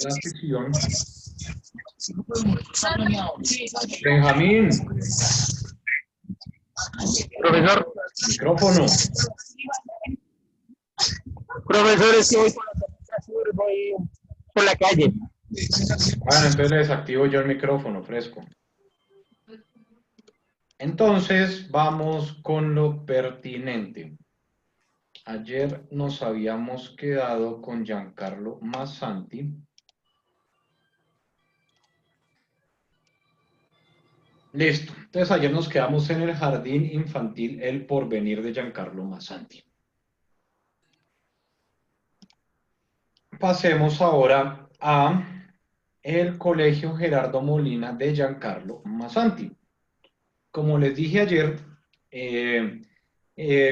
la sesión. Benjamín, Profesor, micrófono. profesor, es que voy por la camisa sur, voy por la calle. Bueno, entonces le desactivo yo el micrófono fresco. Entonces, vamos con lo pertinente. Ayer nos habíamos quedado con Giancarlo Massanti. Listo. Entonces, ayer nos quedamos en el jardín infantil El Porvenir de Giancarlo Massanti. Pasemos ahora a el Colegio Gerardo Molina de Giancarlo Massanti. Como les dije ayer,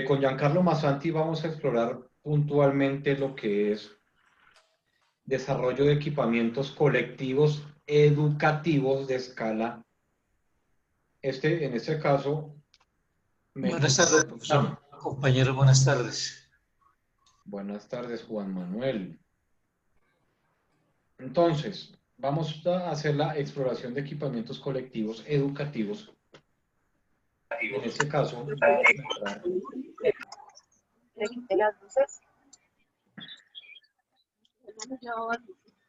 con Giancarlo Massanti vamos a explorar puntualmente lo que es desarrollo de equipamientos colectivos educativos de escala. En este caso, Buenas tardes, profesor. Compañeros, buenas tardes. Buenas tardes, Juan Manuel. Entonces, vamos a hacer la exploración de equipamientos colectivos educativos. En este caso,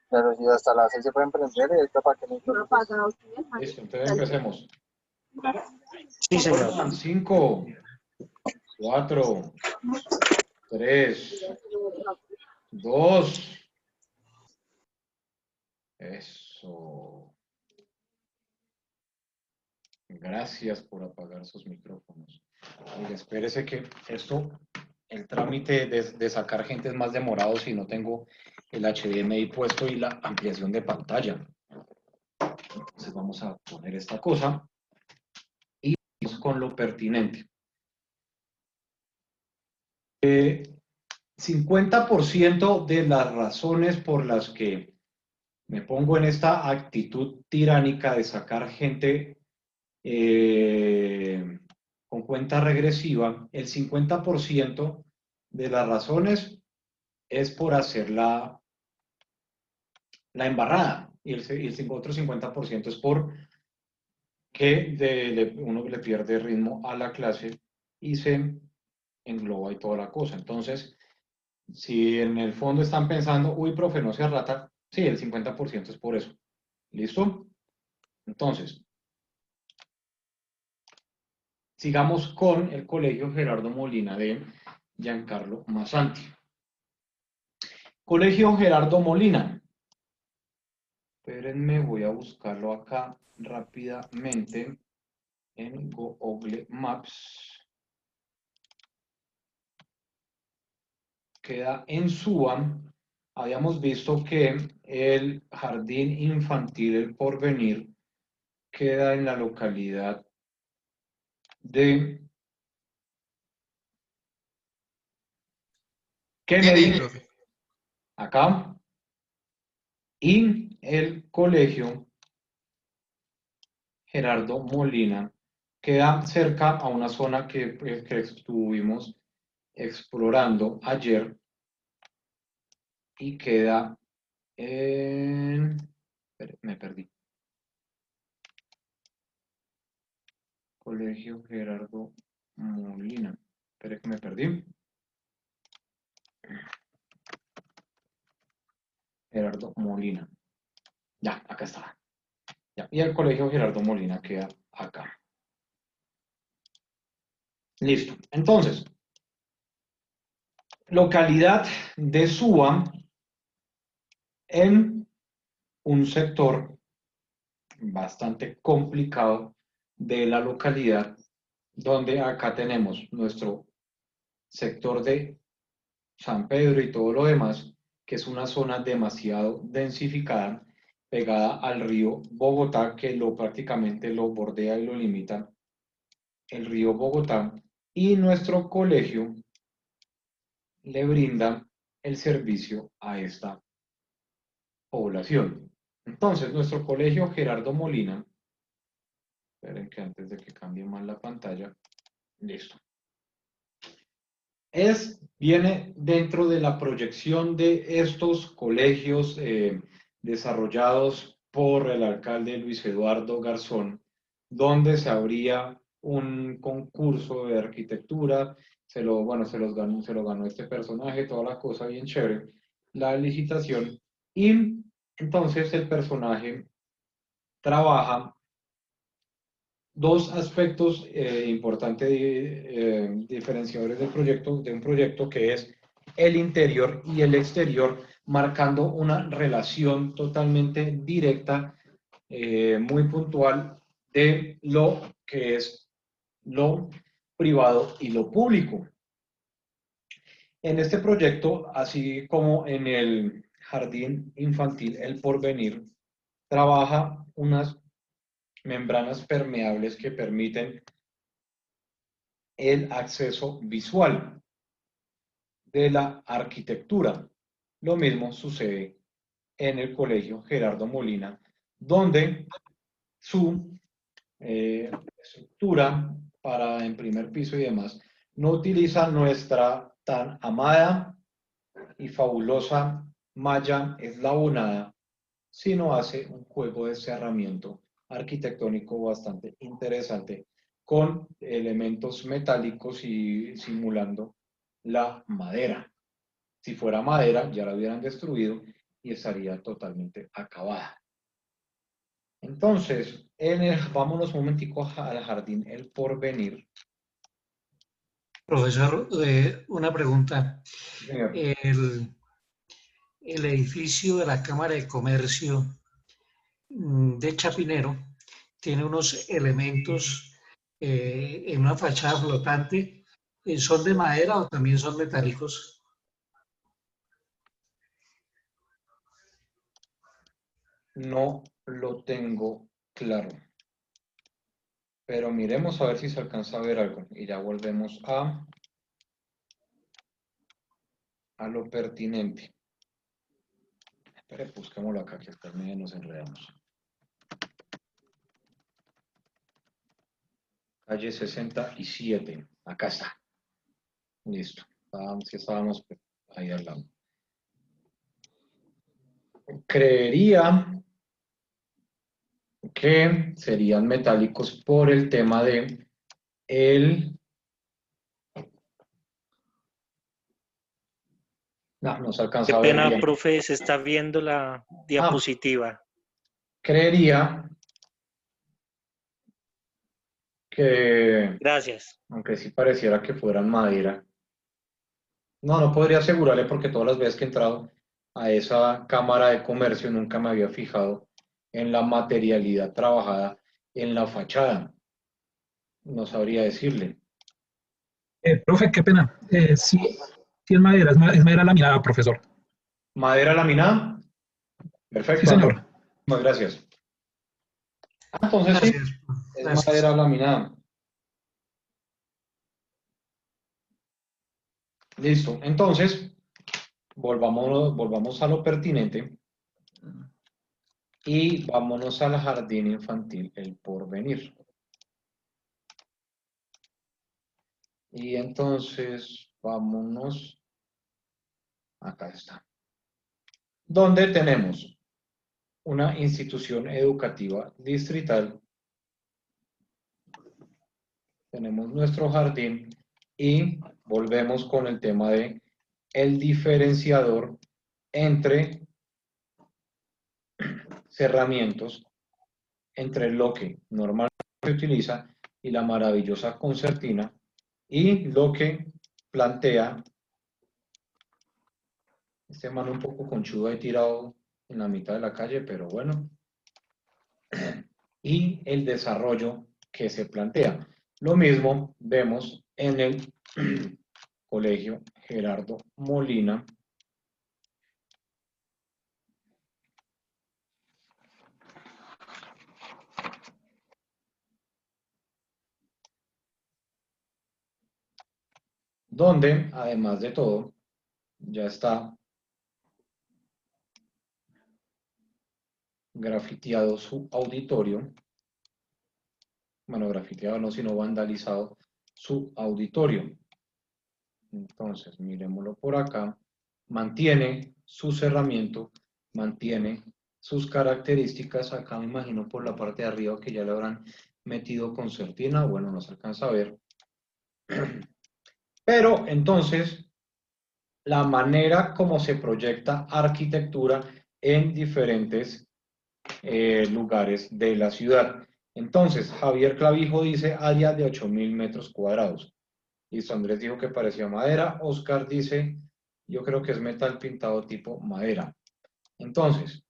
Pero si hasta las 6 se pueden prender, ¿esto para qué no? listo, entonces empecemos. Sí, señor. 5, 4, 3, 2. Eso. Gracias por apagar sus micrófonos. Oiga, espérese que el trámite de sacar gente es más demorado si no tengo el HDMI puesto y la ampliación de pantalla. Entonces vamos a poner esta cosa y vamos con lo pertinente. 50% de las razones por las que me pongo en esta actitud tiránica de sacar gente con cuenta regresiva, el 50% de las razones es por hacer la embarrada y el otro 50% es por que uno le pierde ritmo a la clase y se engloba y toda la cosa. Entonces, si en el fondo están pensando, uy, profe, no sea rata, sí, el 50% es por eso. ¿Listo? Entonces, sigamos con el Colegio Gerardo Molina de Giancarlo Massanti. Colegio Gerardo Molina. Espérenme, voy a buscarlo acá rápidamente en Google Maps. Queda en Suba. Habíamos visto que el Jardín Infantil El Porvenir queda en la localidad de Kennedy, acá, y el Colegio Gerardo Molina queda cerca a una zona que estuvimos explorando ayer y queda en... Me perdí. Colegio Gerardo Molina. Espera que me perdí. Gerardo Molina. Ya, acá está. Ya. Y el Colegio Gerardo Molina queda acá. Listo. Entonces, localidad de Suba en un sector bastante complicado de la localidad, donde acá tenemos nuestro sector de San Pedro y todo lo demás, que es una zona demasiado densificada, pegada al río Bogotá, que prácticamente lo bordea y lo limita el río Bogotá, y nuestro colegio le brinda el servicio a esta población. Entonces, nuestro colegio Gerardo Molina, esperen que antes de que cambie más la pantalla, listo. Viene dentro de la proyección de estos colegios desarrollados por el alcalde Luis Eduardo Garzón, donde se abría un concurso de arquitectura, se lo ganó este personaje, toda la cosa bien chévere, la licitación, y entonces el personaje trabaja dos aspectos importantes diferenciadores de un proyecto que es el interior y el exterior, marcando una relación totalmente directa, muy puntual de lo que es lo privado y lo público. En este proyecto, así como en el Jardín Infantil El Porvenir, trabaja unas membranas permeables que permiten el acceso visual de la arquitectura. Lo mismo sucede en el Colegio Gerardo Molina, donde su estructura para en primer piso y demás no utiliza nuestra tan amada y fabulosa malla eslabonada, sino hace un juego de cerramiento arquitectónico bastante interesante con elementos metálicos y simulando la madera. Si fuera madera, ya la hubieran destruido y estaría totalmente acabada. Entonces, vámonos un momentico al jardín El Porvenir. Profesor, una pregunta. Señor. El edificio de la Cámara de Comercio de Chapinero tiene unos elementos en una fachada flotante. ¿Son de madera o también son metálicos? No lo tengo claro. Pero miremos a ver si se alcanza a ver algo. Y ya volvemos a lo pertinente. Espere, busquémoslo acá, que hasta medio nos enredamos. Calle 67. Acá está. Listo. Si estábamos ahí al lado. Creería que serían metálicos por el tema de no se alcanza Qué a ver pena, bien. profe, se está viendo la diapositiva. Creería que, Gracias. aunque sí pareciera que fueran madera, no podría asegurarle porque todas las veces que he entrado a esa cámara de comercio nunca me había fijado en la materialidad trabajada en la fachada. No sabría decirle. Profe, qué pena. Sí, sí es madera, es madera laminada, profesor. ¿Madera laminada? Sí, Perfecto, señor. muchas gracias. Entonces sí, Gracias. es Gracias. madera laminada. Listo. Entonces, volvamos a lo pertinente y vámonos al jardín infantil El Porvenir. Y entonces, vámonos, acá está, donde tenemos una institución educativa distrital, tenemos nuestro jardín y volvemos con el tema de el diferenciador entre cerramientos, entre lo que normalmente se utiliza y la maravillosa concertina, y lo que plantea este man un poco conchudo ahí tirado en la mitad de la calle, pero bueno, y el desarrollo que se plantea. Lo mismo vemos en el Colegio Gerardo Molina, donde, además de todo, ya está grafiteado su auditorio. Bueno, grafiteado no, sino vandalizado su auditorio. Entonces, miremoslo por acá. Mantiene su cerramiento, mantiene sus características. Acá me imagino por la parte de arriba que ya le habrán metido concertina. Bueno, no se alcanza a ver. Pero entonces, la manera como se proyecta arquitectura en diferentes lugares de la ciudad. Entonces, Javier Clavijo dice área de 8.000 metros cuadrados. Listo, Andrés dijo que parecía madera. Oscar dice, yo creo que es metal pintado tipo madera. Entonces,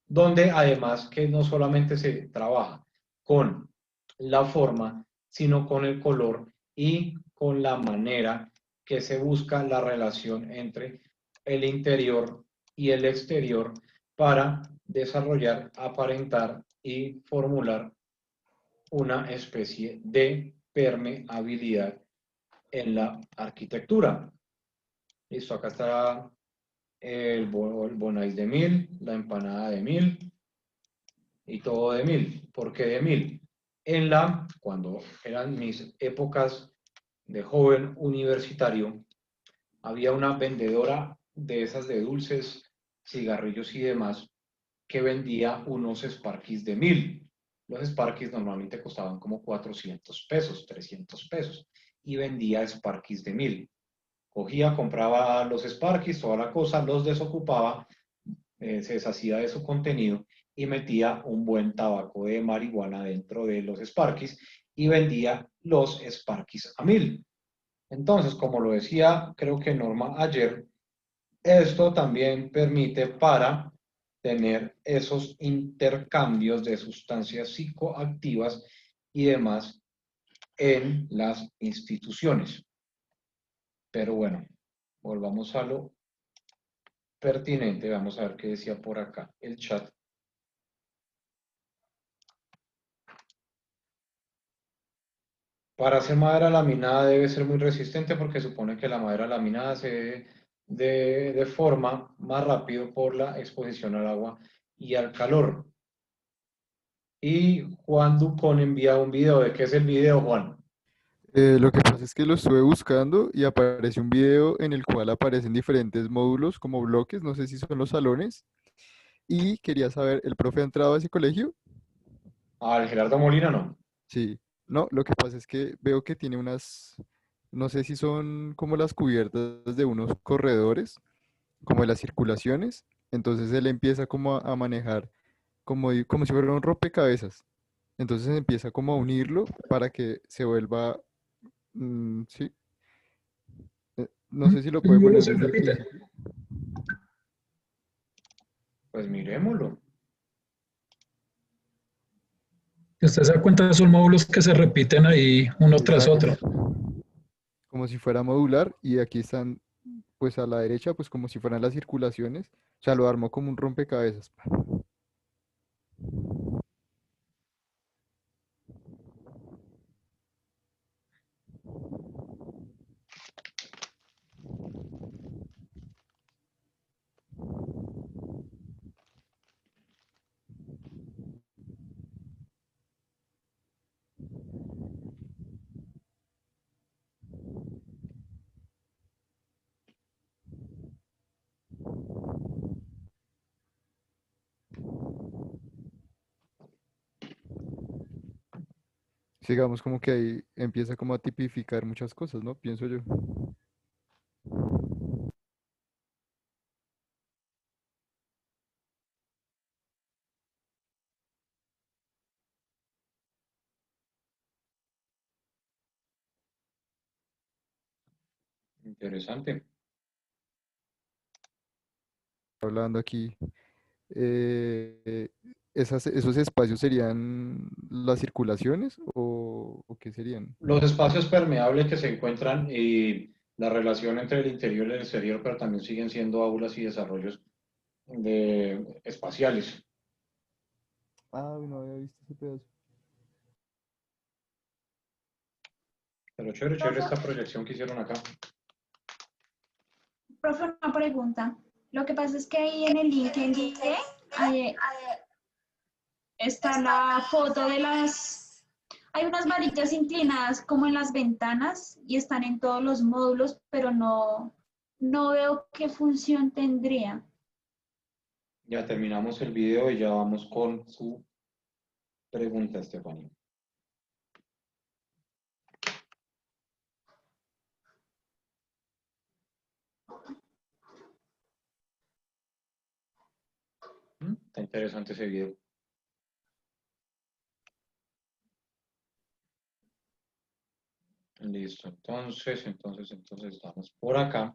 donde además que no solamente se trabaja con la forma, sino con el color y con la manera que se busca la relación entre el interior y el exterior para desarrollar, aparentar y formular una especie de permeabilidad en la arquitectura. Listo, acá está el Bonais de 1000, la empanada de 1000 y todo de 1000. ¿Por qué de 1000? Cuando eran mis épocas de joven universitario, había una vendedora de esas de dulces, cigarrillos y demás, que vendía unos Sparkies de 1000. Los Sparkies normalmente costaban como 400 pesos, 300 pesos, y vendía Sparkies de 1000. Cogía, compraba los Sparkies, toda la cosa, los desocupaba, se deshacía de su contenido y metía un buen tabaco de marihuana dentro de los Sparkies y vendía los Sparkies a 1000. Entonces, como lo decía, creo que Norma ayer, esto también permite para tener esos intercambios de sustancias psicoactivas y demás en las instituciones. Pero bueno, volvamos a lo pertinente. Vamos a ver qué decía por acá el chat. Para hacer madera laminada debe ser muy resistente porque supone que la madera laminada se deforma más rápido por la exposición al agua y al calor. Y Juan Ducón envía un video. ¿De qué es el video, Juan? Lo que pasa es que lo estuve buscando y aparece un video en el cual aparecen diferentes módulos como bloques, no sé si son los salones, y quería saber, ¿el profe ha entrado a ese colegio? Al Gerardo Molina no. Sí, no, lo que pasa es que veo que tiene unas, no sé si son como las cubiertas de unos corredores, como de las circulaciones, entonces él empieza como a manejar como si fuera un rompecabezas, entonces empieza como a unirlo para que se vuelva, sí, no sé si lo El puede módulo poner se desde el repite. principio. Pues miremoslo. Si usted se da cuenta, son módulos que se repiten ahí uno tras Exacto. otro. Como si fuera modular y aquí están pues a la derecha pues como si fueran las circulaciones, o sea, lo armó como un rompecabezas. Sigamos como que ahí empieza como a tipificar muchas cosas, ¿no? Pienso yo. Interesante. Hablando aquí, eh, esos espacios serían las circulaciones o qué serían? Los espacios permeables que se encuentran y la relación entre el interior y el exterior, pero también siguen siendo aulas y desarrollos espaciales. Ah, no había visto ese pedazo. Pero chévere, chévere esta proyección que hicieron acá. Profe, una pregunta. Lo que pasa es que ahí en el link que envié, ahí está la foto de las Hay unas varillas inclinadas como en las ventanas y están en todos los módulos, pero no veo qué función tendría. Ya terminamos el video y ya vamos con su pregunta, Estefanía. Está interesante ese video. Listo, entonces estamos por acá.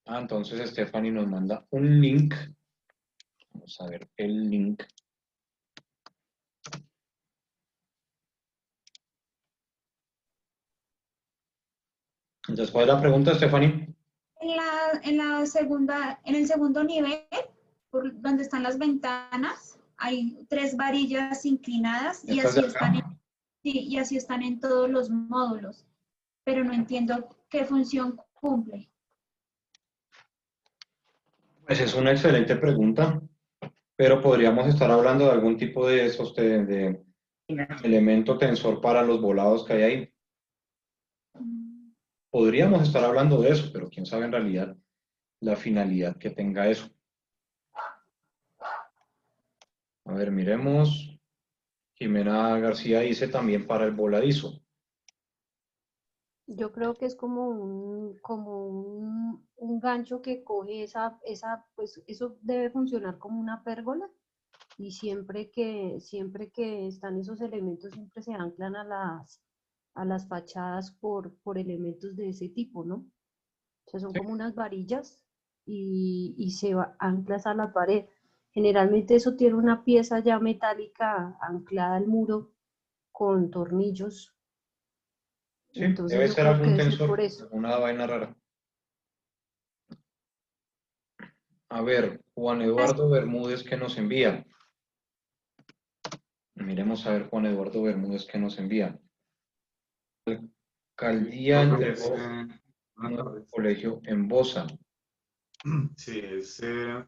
Entonces Stephanie nos manda un link. Vamos a ver el link. Entonces, ¿cuál es la pregunta, Stephanie? En el segundo nivel, por donde están las ventanas, hay 3 varillas inclinadas y ¿Estás de así están acá? sí, y así están en todos los módulos, pero no entiendo qué función cumple. Pues es una excelente pregunta, pero podríamos estar hablando de algún tipo de esos de elemento tensor para los volados que hay ahí. Podríamos estar hablando de eso, pero quién sabe en realidad la finalidad que tenga eso. A ver, miremos. Jimena García dice también para el voladizo. Yo creo que es como un gancho que coge pues eso debe funcionar como una pérgola y siempre que están esos elementos siempre se anclan a las fachadas por elementos de ese tipo, ¿no? O sea, son Sí. como unas varillas y anclas a la pared. Generalmente eso tiene una pieza ya metálica anclada al muro con tornillos. Sí, Entonces debe yo ser creo que algún debe ser tensor, por eso. alguna vaina rara. A ver, Juan Eduardo Bermúdez que nos envía. Miremos a ver Juan Eduardo Bermúdez que nos envía. Alcaldía entregó buenas un tardes. colegio en Bosa. Sí, es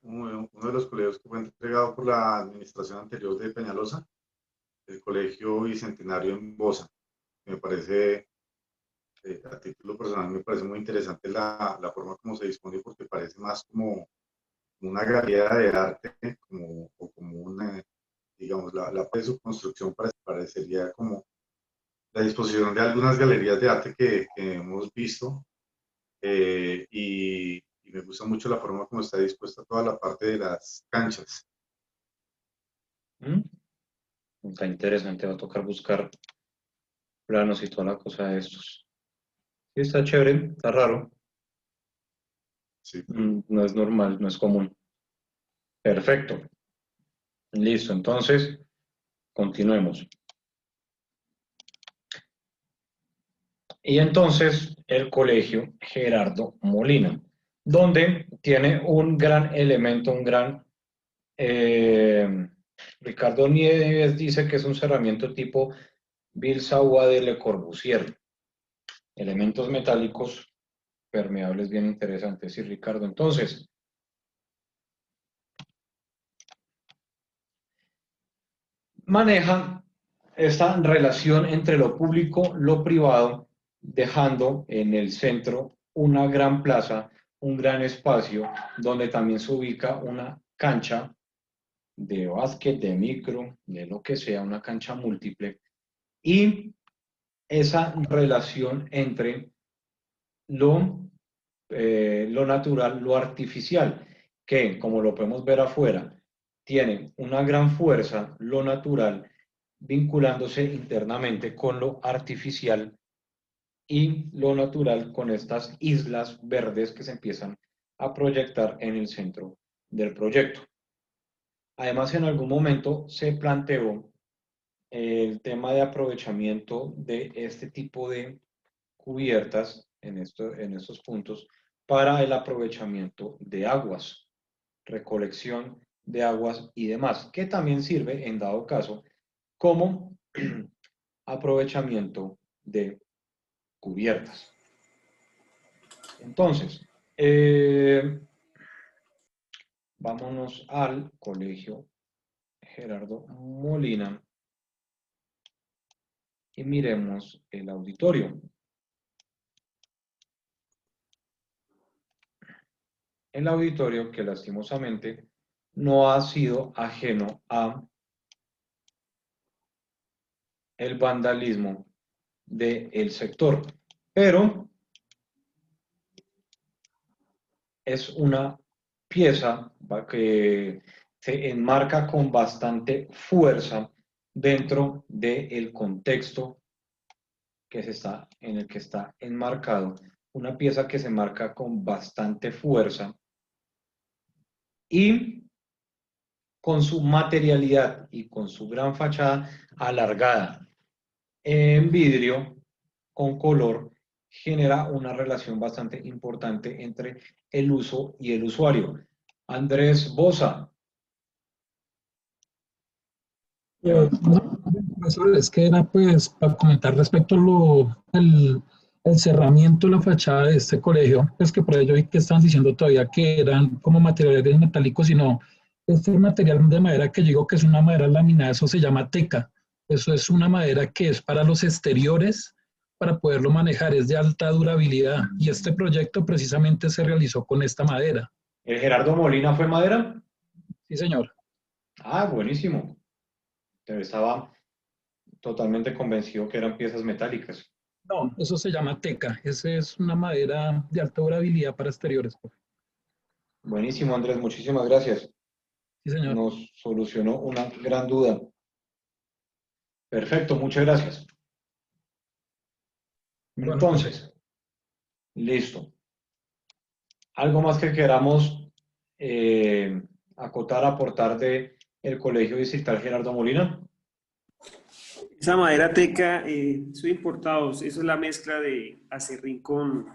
uno de los colegios que fue entregado por la administración anterior de Peñalosa, el Colegio Bicentenario en Bosa. Me parece, a título personal, me parece muy interesante la forma como se dispone porque parece más como una galería de arte, o como una, digamos, la parte de su construcción parecería como la disposición de algunas galerías de arte que hemos visto. Y me gusta mucho la forma como está dispuesta toda la parte de las canchas. ¿Mm? Está interesante, va a tocar buscar planos y toda la cosa de estos. Sí, está chévere, está raro. Sí. No es normal, no es común. Perfecto. Listo, entonces, continuemos. Y entonces, el colegio Gerardo Molina, donde tiene un gran elemento, Ricardo Nieves dice que es un cerramiento tipo Bill-Savoie de Le Corbusier. Elementos metálicos permeables bien interesantes. Sí, Ricardo. Entonces, maneja esta relación entre lo público, lo privado, dejando en el centro una gran plaza, un gran espacio, donde también se ubica una cancha de básquet, de micro, de lo que sea, una cancha múltiple, y esa relación entre lo natural, lo artificial, que como lo podemos ver afuera, tiene una gran fuerza, lo natural, vinculándose internamente con lo artificial y lo natural con estas islas verdes que se empiezan a proyectar en el centro del proyecto. Además, en algún momento se planteó el tema de aprovechamiento de este tipo de cubiertas en estos puntos para el aprovechamiento de aguas, recolección de aguas y demás, que también sirve en dado caso como aprovechamiento de cubiertas. Entonces, vámonos al colegio Gerardo Molina y miremos el auditorio. El auditorio que lastimosamente no ha sido ajeno a el vandalismo del sector, pero es una pieza que se enmarca con bastante fuerza dentro del contexto en el que está enmarcado. Una pieza que se marca con bastante fuerza y con su materialidad y con su gran fachada alargada en vidrio con color, genera una relación bastante importante entre el uso y el usuario. Andrés Bosa. No, profesor, es que era pues para comentar respecto a el cerramiento de la fachada de este colegio, pues que por ello vi que estaban diciendo todavía que eran como materiales metálicos, sino este material de madera que yo digo que es una madera laminada, eso se llama teca. Eso es una madera que es para los exteriores, para poderlo manejar, es de alta durabilidad y este proyecto precisamente se realizó con esta madera. ¿El Gerardo Molina fue madera? Sí, señor. Ah, buenísimo. Estaba totalmente convencido que eran piezas metálicas. No, eso se llama teca. Esa es una madera de alta durabilidad para exteriores. Buenísimo, Andrés, muchísimas gracias. Sí, señor. Nos solucionó una gran duda. Perfecto, muchas gracias. Bueno, pues, Entonces, listo. ¿Algo más que queramos acotar, aportar de el Colegio Distrital Gerardo Molina? Esa madera teca, son importados, eso es la mezcla de acerrín con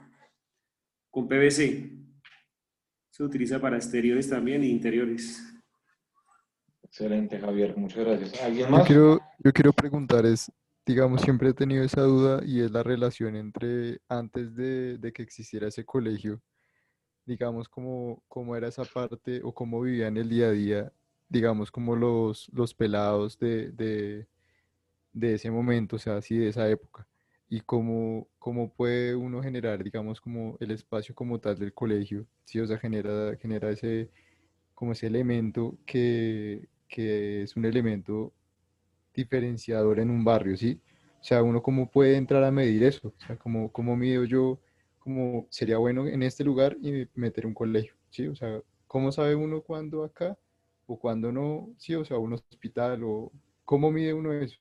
PVC. Se utiliza para exteriores también e interiores. Excelente, Javier, muchas gracias. ¿Alguien Yo más? quiero preguntar digamos, siempre he tenido esa duda y es la relación entre antes de que existiera ese colegio, digamos, cómo era esa parte o cómo vivían el día a día, digamos, como los pelados de ese momento, o sea, así de esa época, y cómo puede uno generar, digamos, como el espacio como tal del colegio, sí, o sea, genera como ese elemento que es un elemento diferenciador en un barrio, ¿sí? O sea, uno cómo puede entrar a medir eso, o sea, cómo mido yo, cómo sería bueno en este lugar y meter un colegio, ¿sí? O sea, ¿cómo sabe uno cuándo acá o cuándo no, sí? O sea, un hospital o cómo mide uno eso.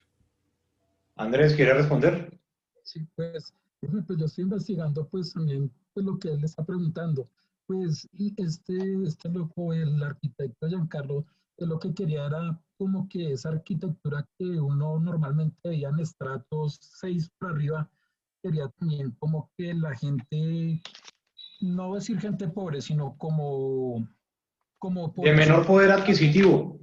Andrés, ¿quiere responder? sí, pues, pues yo estoy investigando pues también pues, lo que él está preguntando. Pues y este loco, el arquitecto Giancarlo, él lo que quería era como que esa arquitectura que uno normalmente veía en estratos 6 para arriba, quería también como que la gente, no decir gente pobre, sino como De menor población. poder adquisitivo.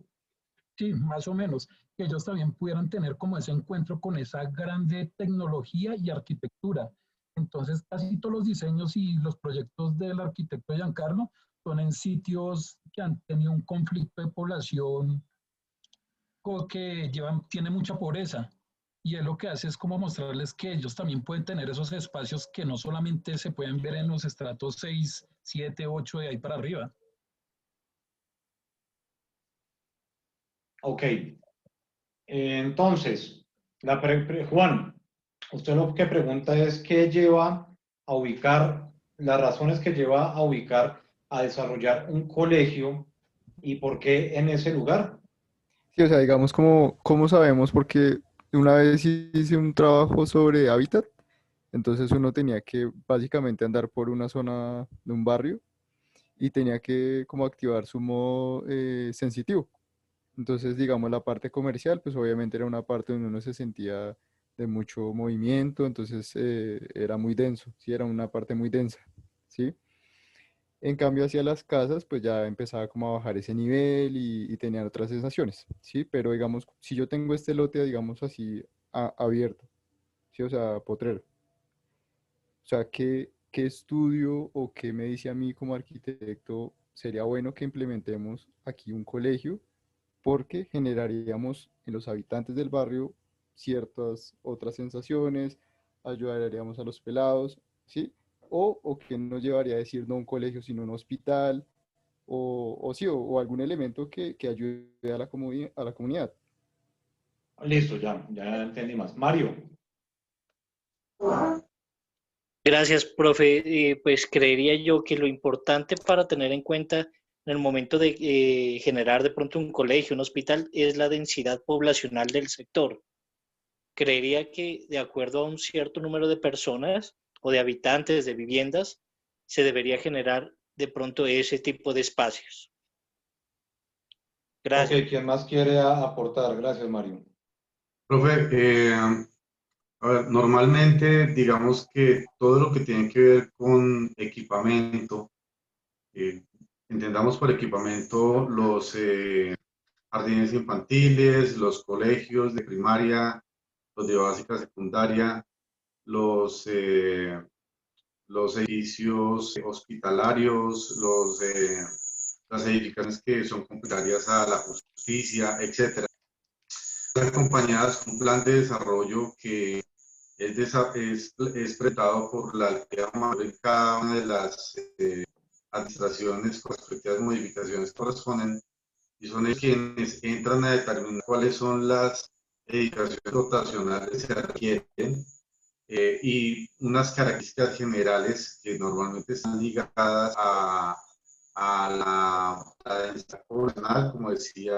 Sí, más o menos, que ellos también pudieran tener como ese encuentro con esa grande tecnología y arquitectura. Entonces, casi todos los diseños y los proyectos del arquitecto Giancarlo son en sitios que han tenido un conflicto de población que tiene mucha pobreza. Y él lo que hace es como mostrarles que ellos también pueden tener esos espacios que no solamente se pueden ver en los estratos 6, 7, 8 de ahí para arriba. Ok. Entonces, Juan, usted lo que pregunta es qué lleva a ubicar, las razones que lleva a ubicar, a desarrollar un colegio y por qué en ese lugar. Sí, o sea, digamos, cómo sabemos, porque una vez hice un trabajo sobre hábitat, entonces uno tenía que básicamente andar por una zona de un barrio y tenía que como activar su modo sensitivo. Entonces, digamos, la parte comercial, pues obviamente era una parte donde uno se sentía de mucho movimiento, entonces era muy denso, sí, era una parte muy densa, ¿sí? En cambio, hacia las casas, pues ya empezaba como a bajar ese nivel y tenían otras sensaciones, ¿sí? Pero digamos, si yo tengo este lote, digamos así, abierto, ¿sí? O sea, potrero. O sea, ¿qué estudio o qué me dice a mí como arquitecto sería bueno que implementemos aquí un colegio porque generaríamos en los habitantes del barrio ciertas otras sensaciones, ayudaríamos a los pelados, ¿sí? O que nos llevaría a decir no un colegio, sino un hospital, o sí, o algún elemento que ayude a a la comunidad. Listo, ya entendí más. Mario, Gracias, profe. Pues creería yo que lo importante para tener en cuenta en el momento de generar de pronto un colegio, un hospital, es la densidad poblacional del sector. Creería que de acuerdo a un cierto número de personas o de habitantes de viviendas, se debería generar de pronto ese tipo de espacios. ok, Gracias. ¿quién más quiere aportar? Gracias, Mario. Profe, a ver, normalmente digamos que todo lo que tiene que ver con equipamiento, eh, entendamos por equipamiento los jardines infantiles, los colegios de primaria, los de básica secundaria, los, los edificios hospitalarios, las edificaciones que son complementarias a la justicia, etcétera. Están acompañadas con un plan de desarrollo que es presentado por la alcaldía mayor en cada una de las administraciones con respectivas modificaciones corresponden, y son ellos quienes entran a determinar cuáles son las edificaciones dotacionales que se requieren, y unas características generales que normalmente están ligadas a la densidad poblacional, como decía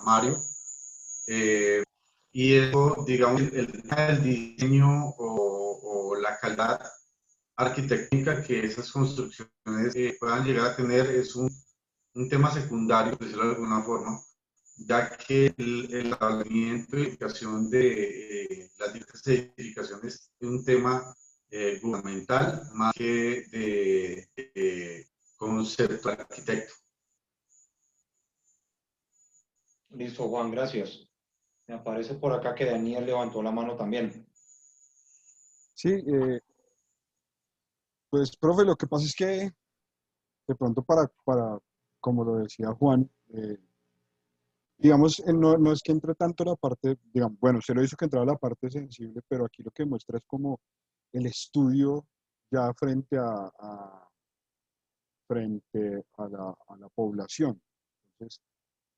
Mario. Eh, y eso, digamos, el diseño o la calidad arquitectónica que esas construcciones puedan llegar a tener es un tema secundario, por decirlo de alguna forma, ya que el establecimiento y edificación de las diversas edificaciones es un tema gubernamental más que de concepto arquitecto. Listo, Juan, gracias. Me aparece por acá que Daniel levantó la mano también. Sí, pues profe, lo que pasa es que de pronto como lo decía Juan, digamos, no es que entre tanto la parte, digamos, bueno, usted lo hizo que entraba la parte sensible, pero aquí lo que muestra es como el estudio ya frente a la población. Entonces,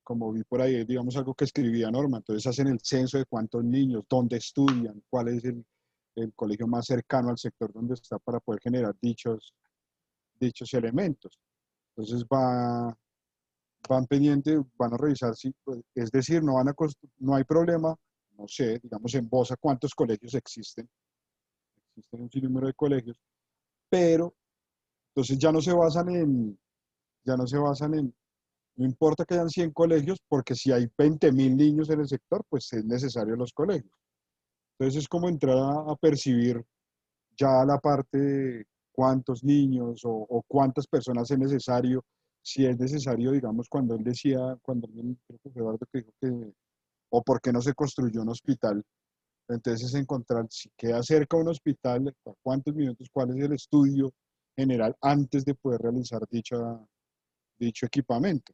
como vi por ahí, digamos, algo que escribía Norma, entonces hacen el censo de cuántos niños, dónde estudian, cuál es el colegio más cercano al sector donde está para poder generar dichos elementos. Entonces van pendientes, van a revisar si, pues, es decir, no hay problema, no sé, digamos en Bosa cuántos colegios existen un sinnúmero de colegios, pero entonces ya no se basan en, no importa que hayan 100 colegios, porque si hay 20.000 niños en el sector, pues es necesario los colegios. Entonces es como entrar a percibir ya la parte de cuántos niños o cuántas personas es necesario, si es necesario, digamos, cuando él decía, cuando alguien, creo que fue Eduardo que dijo que, o por qué no se construyó un hospital, entonces es encontrar si queda cerca un hospital, a cuántos minutos, cuál es el estudio general antes de poder realizar dicho equipamiento.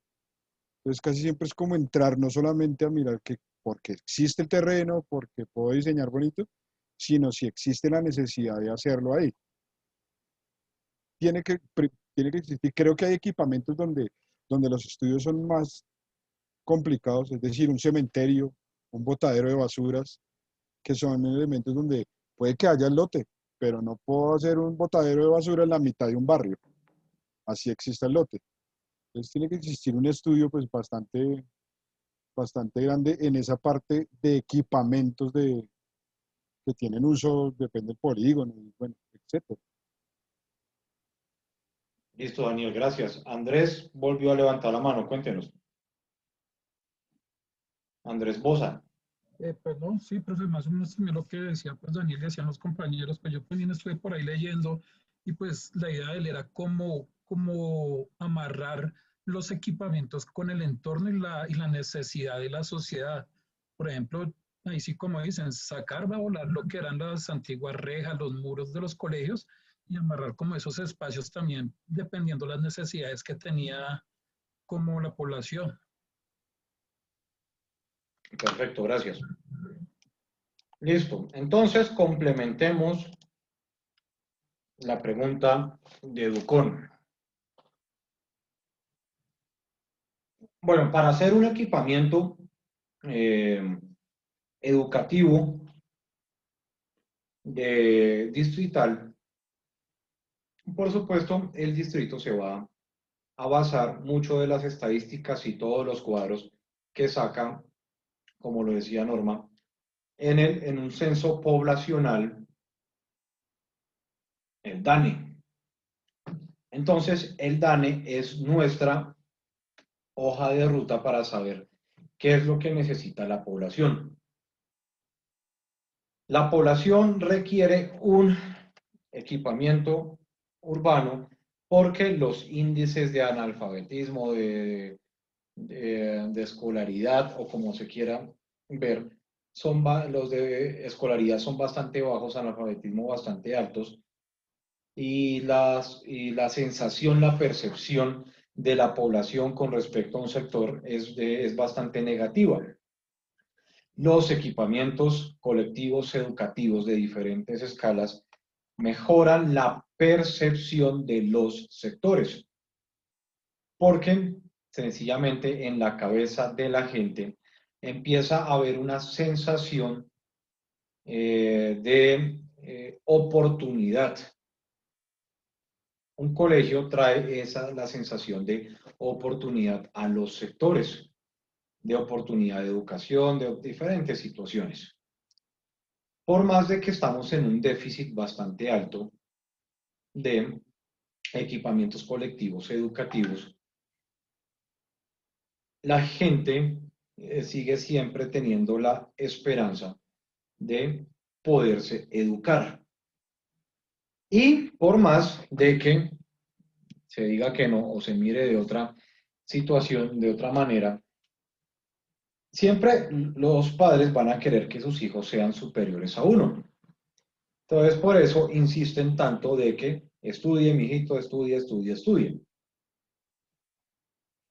Entonces casi siempre es como entrar no solamente a mirar que porque existe el terreno, porque puedo diseñar bonito, sino si existe la necesidad de hacerlo ahí. Tiene que existir. Creo que hay equipamientos donde los estudios son más complicados, es decir, un cementerio, un botadero de basuras, que son elementos donde puede que haya el lote, pero no puedo hacer un botadero de basura en la mitad de un barrio. Así existe el lote. Entonces tiene que existir un estudio pues bastante grande en esa parte de equipamientos que tienen uso, depende del polígono, y bueno, etcétera. Listo, Daniel, gracias. Andrés volvió a levantar la mano, cuéntenos. Andrés Bosa. Perdón, sí, profe, más o menos también lo que decía pues Daniel, decían los compañeros, pues yo también estuve por ahí leyendo y pues la idea de él era como amarrar los equipamientos con el entorno y la necesidad de la sociedad. Por ejemplo, ahí sí como dicen, sacar, va a volar lo que eran las antiguas rejas, los muros de los colegios y amarrar como esos espacios también dependiendo las necesidades que tenía como la población. Perfecto, gracias. Listo. Entonces, complementemos la pregunta de Educón. Bueno, para hacer un equipamiento educativo distrital, por supuesto, el distrito se va a basar mucho de las estadísticas y todos los cuadros que saca, como lo decía Norma, en un censo poblacional, el DANE. Entonces, el DANE es nuestra hoja de ruta para saber qué es lo que necesita la población. La población requiere un equipamiento urbano porque los índices de analfabetismo, de escolaridad o como se quiera ver, los de escolaridad son bastante bajos, analfabetismo bastante altos y la sensación, la percepción de la población con respecto a un sector es bastante negativa. Los equipamientos colectivos educativos de diferentes escalas mejoran la percepción de los sectores, porque sencillamente en la cabeza de la gente empieza a haber una sensación de oportunidad. Un colegio trae la sensación de oportunidad a los sectores, de oportunidad de educación, de diferentes situaciones. Por más de que estamos en un déficit bastante alto de equipamientos colectivos educativos, la gente sigue siempre teniendo la esperanza de poderse educar. Y por más de que se diga que no o se mire de otra situación, de otra manera, siempre los padres van a querer que sus hijos sean superiores a uno. Entonces, por eso insisten tanto de que estudie, mijito, estudie, estudie, estudie.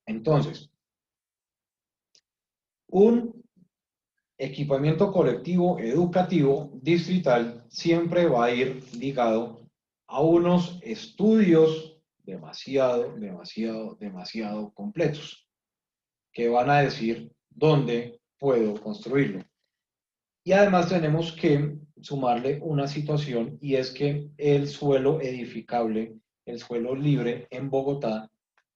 Entonces, un equipamiento colectivo educativo distrital siempre va a ir ligado a unos estudios demasiado completos que van a decir dónde puedo construirlo. Y además tenemos que sumarle una situación y es que el suelo edificable, el suelo libre en Bogotá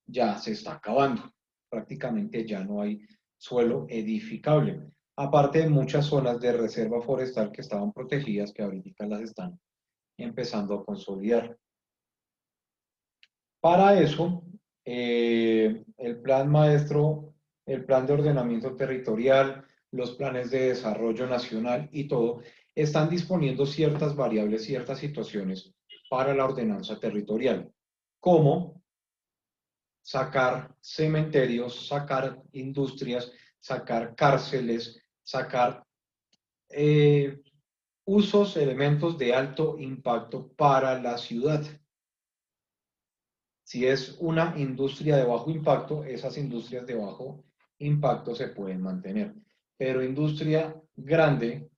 ya se está acabando. Prácticamente ya no hay suelo edificable. Aparte de muchas zonas de reserva forestal que estaban protegidas, que ahorita las están empezando a consolidar. Para eso, el plan maestro, el plan de ordenamiento territorial, los planes de desarrollo nacional y todo, están disponiendo ciertas variables, ciertas situaciones para la ordenanza territorial, como sacar cementerios, sacar industrias, sacar cárceles, sacar usos, elementos de alto impacto para la ciudad. Si es una industria de bajo impacto, esas industrias de bajo impacto se pueden mantener. Pero industria grande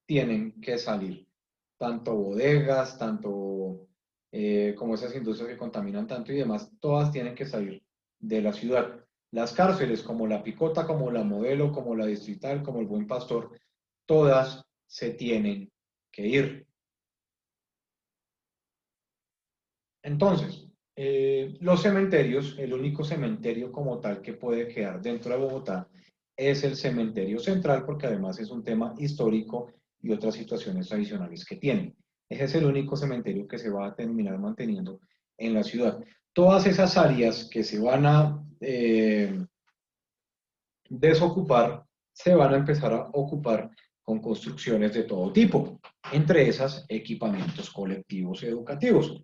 tienen que salir. Tanto bodegas, tanto como esas industrias que contaminan tanto y demás, todas tienen que salir de la ciudad. Las cárceles, como la Picota, como la Modelo, como la Distrital, como el Buen Pastor, todas se tienen que ir. Entonces, los cementerios, el único cementerio como tal que puede quedar dentro de Bogotá es el cementerio central, porque además es un tema histórico y otras situaciones adicionales que tiene. Ese es el único cementerio que se va a terminar manteniendo en la ciudad. Todas esas áreas que se van a desocupar, se van a empezar a ocupar con construcciones de todo tipo, entre esas equipamientos colectivos educativos.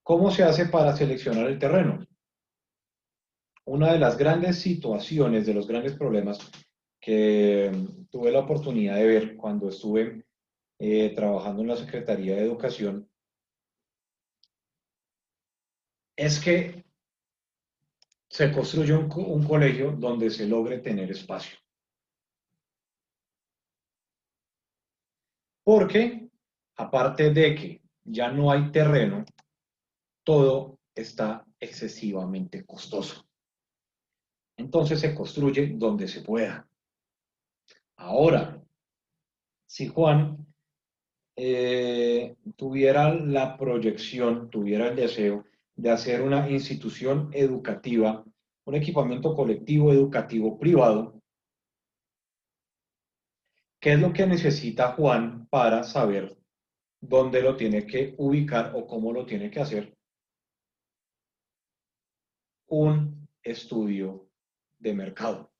¿Cómo se hace para seleccionar el terreno? Una de las grandes situaciones, de los grandes problemas que tuve la oportunidad de ver cuando estuve trabajando en la Secretaría de Educación, es que se construye un colegio donde se logre tener espacio. Porque, aparte de que ya no hay terreno, todo está excesivamente costoso. Entonces se construye donde se pueda. Ahora, si Juan tuviera la proyección, tuviera el deseo de hacer una institución educativa, un equipamiento colectivo educativo privado, ¿qué es lo que necesita Juan para saber dónde lo tiene que ubicar o cómo lo tiene que hacer? Un estudio de mercado.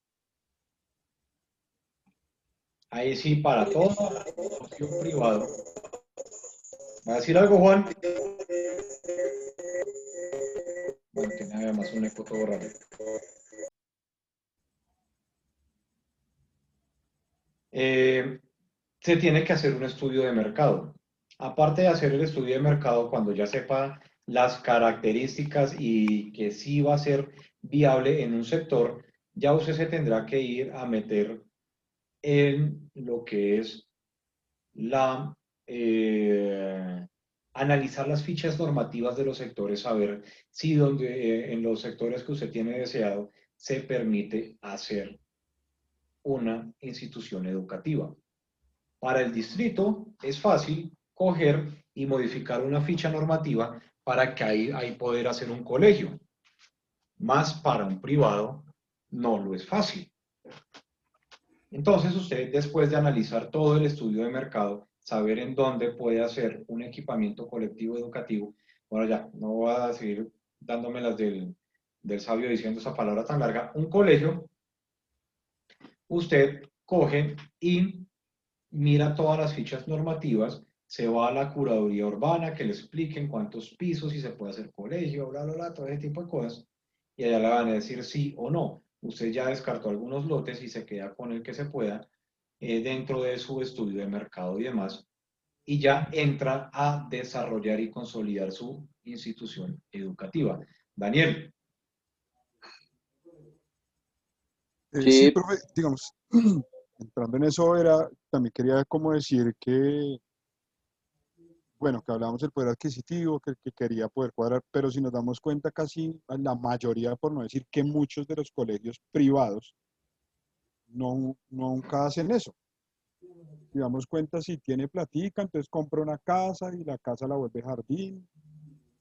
Ahí sí, para todo negocio privado. ¿Va a decir algo, Juan? Bueno, tiene además un eco todo raro. Se tiene que hacer un estudio de mercado. Aparte de hacer el estudio de mercado, cuando ya sepa las características y que sí va a ser viable en un sector, ya usted se tendrá que ir a meter en lo que es analizar las fichas normativas de los sectores, saber si en los sectores que usted tiene deseado se permite hacer una institución educativa. Para el distrito es fácil coger y modificar una ficha normativa para que ahí poder hacer un colegio. Más para un privado no lo es fácil. Entonces usted, después de analizar todo el estudio de mercado, saber en dónde puede hacer un equipamiento colectivo educativo, bueno, ya, no voy a seguir dándome las del sabio diciendo esa palabra tan larga, un colegio, usted coge y mira todas las fichas normativas, se va a la curaduría urbana, que le expliquen cuántos pisos, si se puede hacer colegio, bla, bla, bla, todo ese tipo de cosas, y allá le van a decir sí o no. Usted ya descartó algunos lotes y se queda con el que se pueda dentro de su estudio de mercado y demás, y ya entra a desarrollar y consolidar su institución educativa. Daniel. Sí, profe, digamos, entrando en eso también quería como decir que, bueno, que hablábamos del poder adquisitivo, que quería poder cuadrar, pero si nos damos cuenta casi la mayoría, por no decir que muchos de los colegios privados nunca hacen eso. Si damos cuenta, si tiene platica, entonces compra una casa y la casa la vuelve jardín,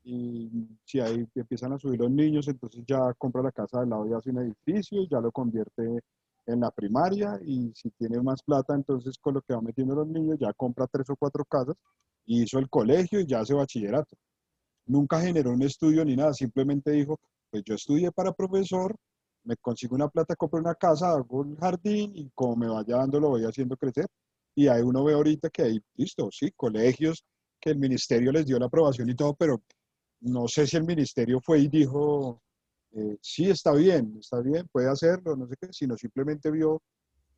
y si ahí empiezan a subir los niños, entonces ya compra la casa del lado y hace un edificio, ya lo convierte en la primaria, y si tiene más plata, entonces con lo que va metiendo los niños, ya compra 3 o 4 casas, y hizo el colegio y ya hace bachillerato. Nunca generó un estudio ni nada, simplemente dijo, pues yo estudié para profesor, me consigo una plata, compro una casa, hago un jardín, y como me vaya dando lo voy haciendo crecer. Y ahí uno ve ahorita que hay, listo, sí, colegios que el ministerio les dio la aprobación y todo, pero no sé si el ministerio fue y dijo, sí, está bien, puede hacerlo, no sé qué, sino simplemente vio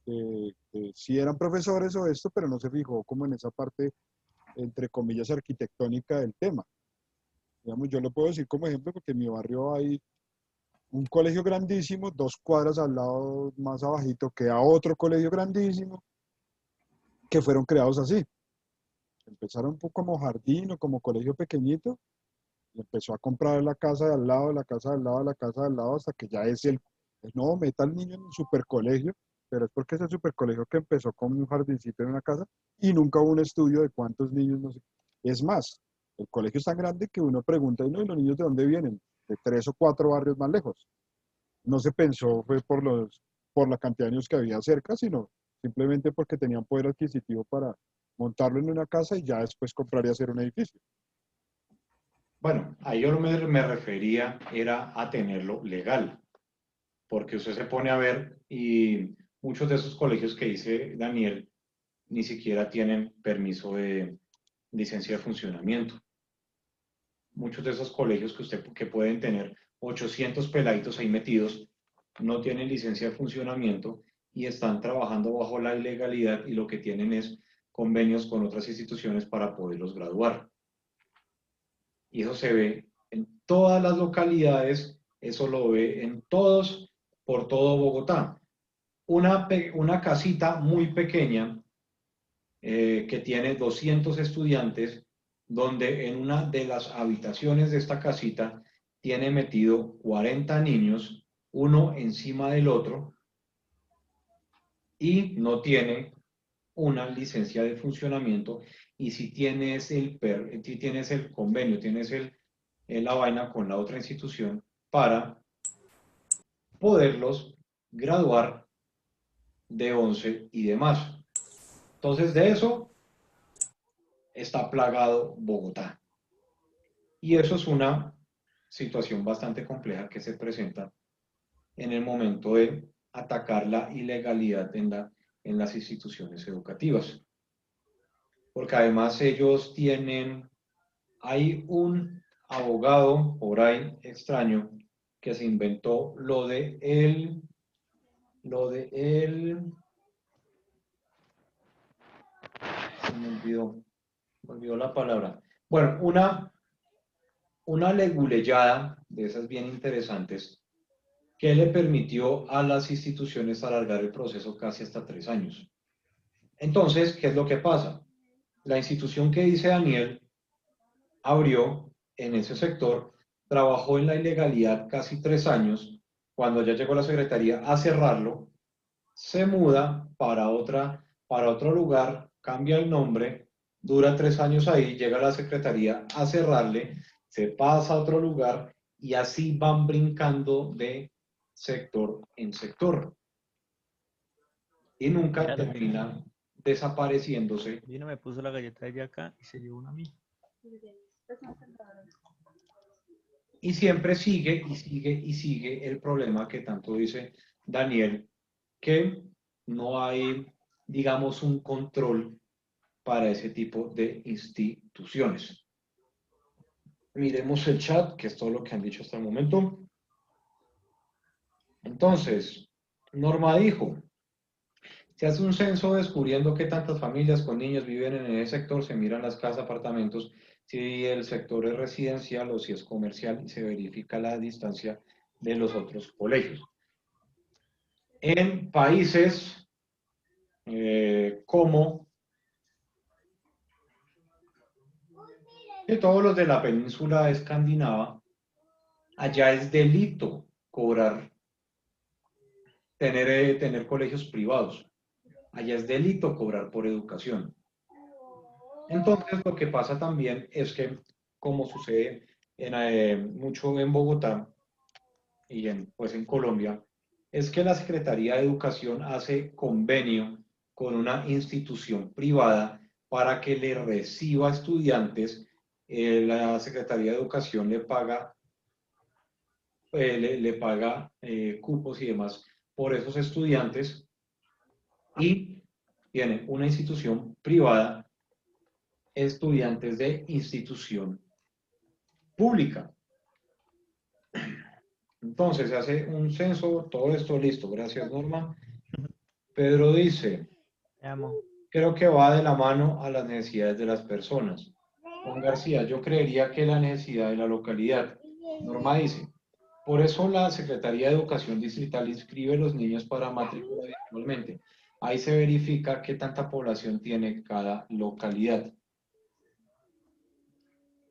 que sí eran profesores o esto, pero no se fijó como en esa parte, entre comillas, arquitectónica del tema. Digamos, yo lo puedo decir como ejemplo porque en mi barrio hay un colegio grandísimo, 2 cuadras al lado más abajito queda otro colegio grandísimo, que fueron creados así. Empezaron un poco como jardín o como colegio pequeñito, y empezó a comprar la casa de al lado, la casa de al lado, la casa de al lado, hasta que ya es no, meta al niño en el supercolegio, pero es porque es el supercolegio que empezó con un jardincito en una casa y nunca hubo un estudio de cuántos niños, no sé. Es más, el colegio es tan grande que uno pregunta, ¿y no? ¿Y los niños de dónde vienen? De 3 o 4 barrios más lejos. No se pensó, fue por la cantidad de niños que había cerca, sino simplemente porque tenían poder adquisitivo para montarlo en una casa y ya después comprar y hacer un edificio. Bueno, ahí yo me refería era a tenerlo legal, porque usted se pone a ver y muchos de esos colegios que dice Daniel ni siquiera tienen permiso de licencia de funcionamiento. Muchos de esos colegios que pueden tener 800 peladitos ahí metidos no tienen licencia de funcionamiento y están trabajando bajo la ilegalidad, y lo que tienen es convenios con otras instituciones para poderlos graduar. Y eso se ve en todas las localidades, eso lo ve en todos, por todo Bogotá. Una casita muy pequeña que tiene 200 estudiantes, donde en una de las habitaciones de esta casita tiene metido 40 niños, uno encima del otro, y no tiene una licencia de funcionamiento. Y si tienes si tienes el convenio, tienes la vaina con la otra institución para poderlos graduar de 11 y demás. Entonces, de eso está plagado Bogotá. Y eso es una situación bastante compleja que se presenta en el momento de atacar la ilegalidad en las instituciones educativas. Porque además ellos hay un abogado por ahí extraño que se inventó se me olvidó la palabra. Bueno, una leguleyada de esas bien interesantes que le permitió a las instituciones alargar el proceso casi hasta 3 años. Entonces, ¿qué es lo que pasa? La institución que dice Daniel abrió en ese sector, trabajó en la ilegalidad casi 3 años, cuando ya llegó la secretaría a cerrarlo, se muda para otro lugar, cambia el nombre, dura 3 años ahí, llega a la secretaría a cerrarle, se pasa a otro lugar y así van brincando de sector en sector. Y nunca termina desapareciéndose. Vino, me puso la galleta de acá y se llevó una a mí. Y siempre sigue y sigue y sigue el problema que tanto dice Daniel, que no hay, digamos, un control para ese tipo de instituciones. Miremos el chat, que es todo lo que han dicho hasta el momento. Entonces, Norma dijo, se hace un censo descubriendo qué tantas familias con niños viven en ese sector, se miran las casas, apartamentos, si el sector es residencial o si es comercial y se verifica la distancia de los otros colegios. En países como todos los de la península escandinava, allá es delito tener colegios privados. Allá es delito cobrar por educación. Entonces, lo que pasa también es que, como sucede mucho en Bogotá y en Colombia, es que la Secretaría de Educación hace convenio con una institución privada para que le reciba estudiantes. La Secretaría de Educación le paga cupos y demás por esos estudiantes, y tiene una institución privada estudiantes de institución pública. Entonces se hace un censo, todo esto listo, gracias Norma. Pedro dice, creo que va de la mano a las necesidades de las personas. Juan García, yo creería que la necesidad de la localidad. Norma dice, por eso la Secretaría de Educación Distrital inscribe a los niños para matrícula virtualmente. Ahí se verifica qué tanta población tiene cada localidad.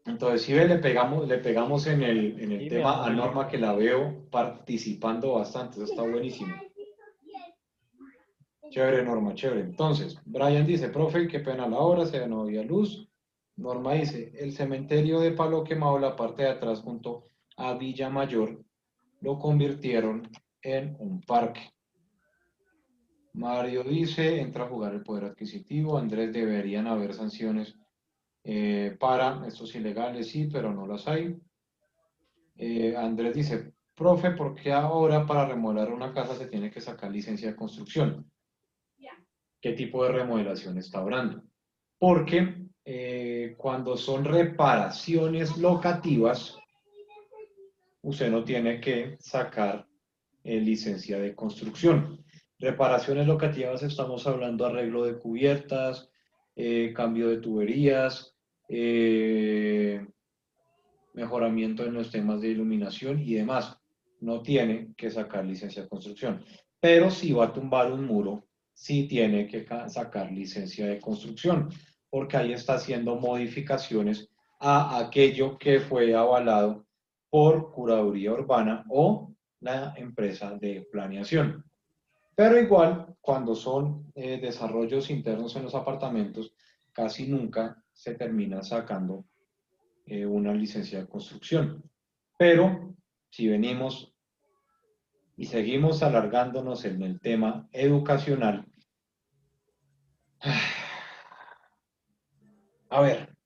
Entonces, si le pegamos en el tema a Norma, que la veo participando bastante, eso está buenísimo. Chévere, Norma, chévere. Entonces, Brian dice, profe, qué pena la hora, se no había luz. Norma dice, el cementerio de Palo Quemado, la parte de atrás junto a Villa Mayor, lo convirtieron en un parque. Mario dice, entra a jugar el poder adquisitivo. Andrés, deberían haber sanciones para estos ilegales, sí, pero no las hay. Andrés dice, profe, ¿por qué ahora para remodelar una casa se tiene que sacar licencia de construcción? ¿Qué tipo de remodelación está hablando? Porque cuando son reparaciones locativas, usted no tiene que sacar licencia de construcción. Reparaciones locativas estamos hablando arreglo de cubiertas, cambio de tuberías, mejoramiento en los temas de iluminación y demás. No tiene que sacar licencia de construcción. Pero si va a tumbar un muro, sí tiene que sacar licencia de construcción, porque ahí está haciendo modificaciones a aquello que fue avalado por Curaduría Urbana o la empresa de planeación. Pero igual, cuando son desarrollos internos en los apartamentos, casi nunca se termina sacando una licencia de construcción. Pero si venimos y seguimos alargándonos en el tema educacional, a ver,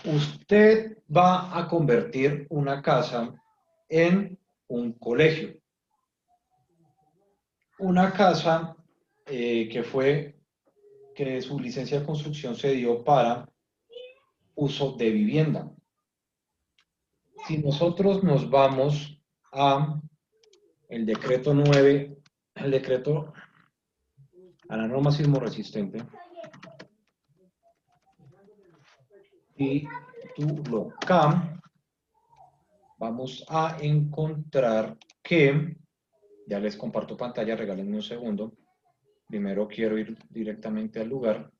usted va a convertir una casa en un colegio. Una casa que su licencia de construcción se dio para uso de vivienda. Si nosotros nos vamos a el decreto 9, el decreto a la norma sismo resistente, título K, vamos a encontrar que, ya les comparto pantalla, regálenme un segundo. Primero quiero ir directamente al lugar.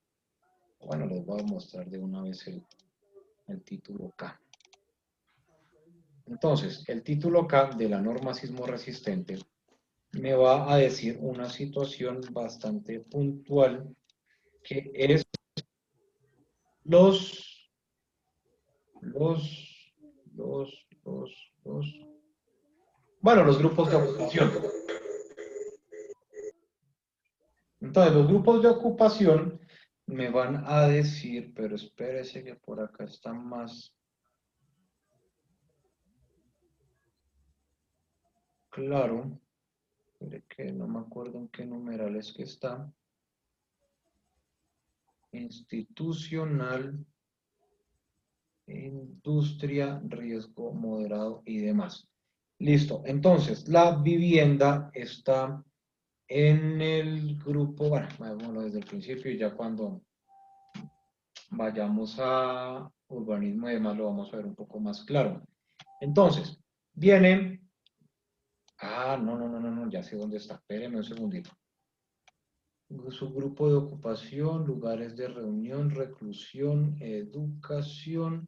Bueno, les voy a mostrar de una vez el título K. Entonces, el título K de la norma sismo resistente me va a decir una situación bastante puntual, que es bueno, los grupos de ocupación. Entonces, los grupos de ocupación me van a decir, pero espérese que por acá está más claro, que no me acuerdo en qué numeral es que está. Institucional, industria, riesgo moderado y demás. Listo, entonces la vivienda está en el grupo, bueno, veámoslo desde el principio y ya cuando vayamos a urbanismo y demás lo vamos a ver un poco más claro. Entonces, viene, no, ya sé dónde está, espérenme un segundito. Subgrupo de ocupación, lugares de reunión, reclusión, educación.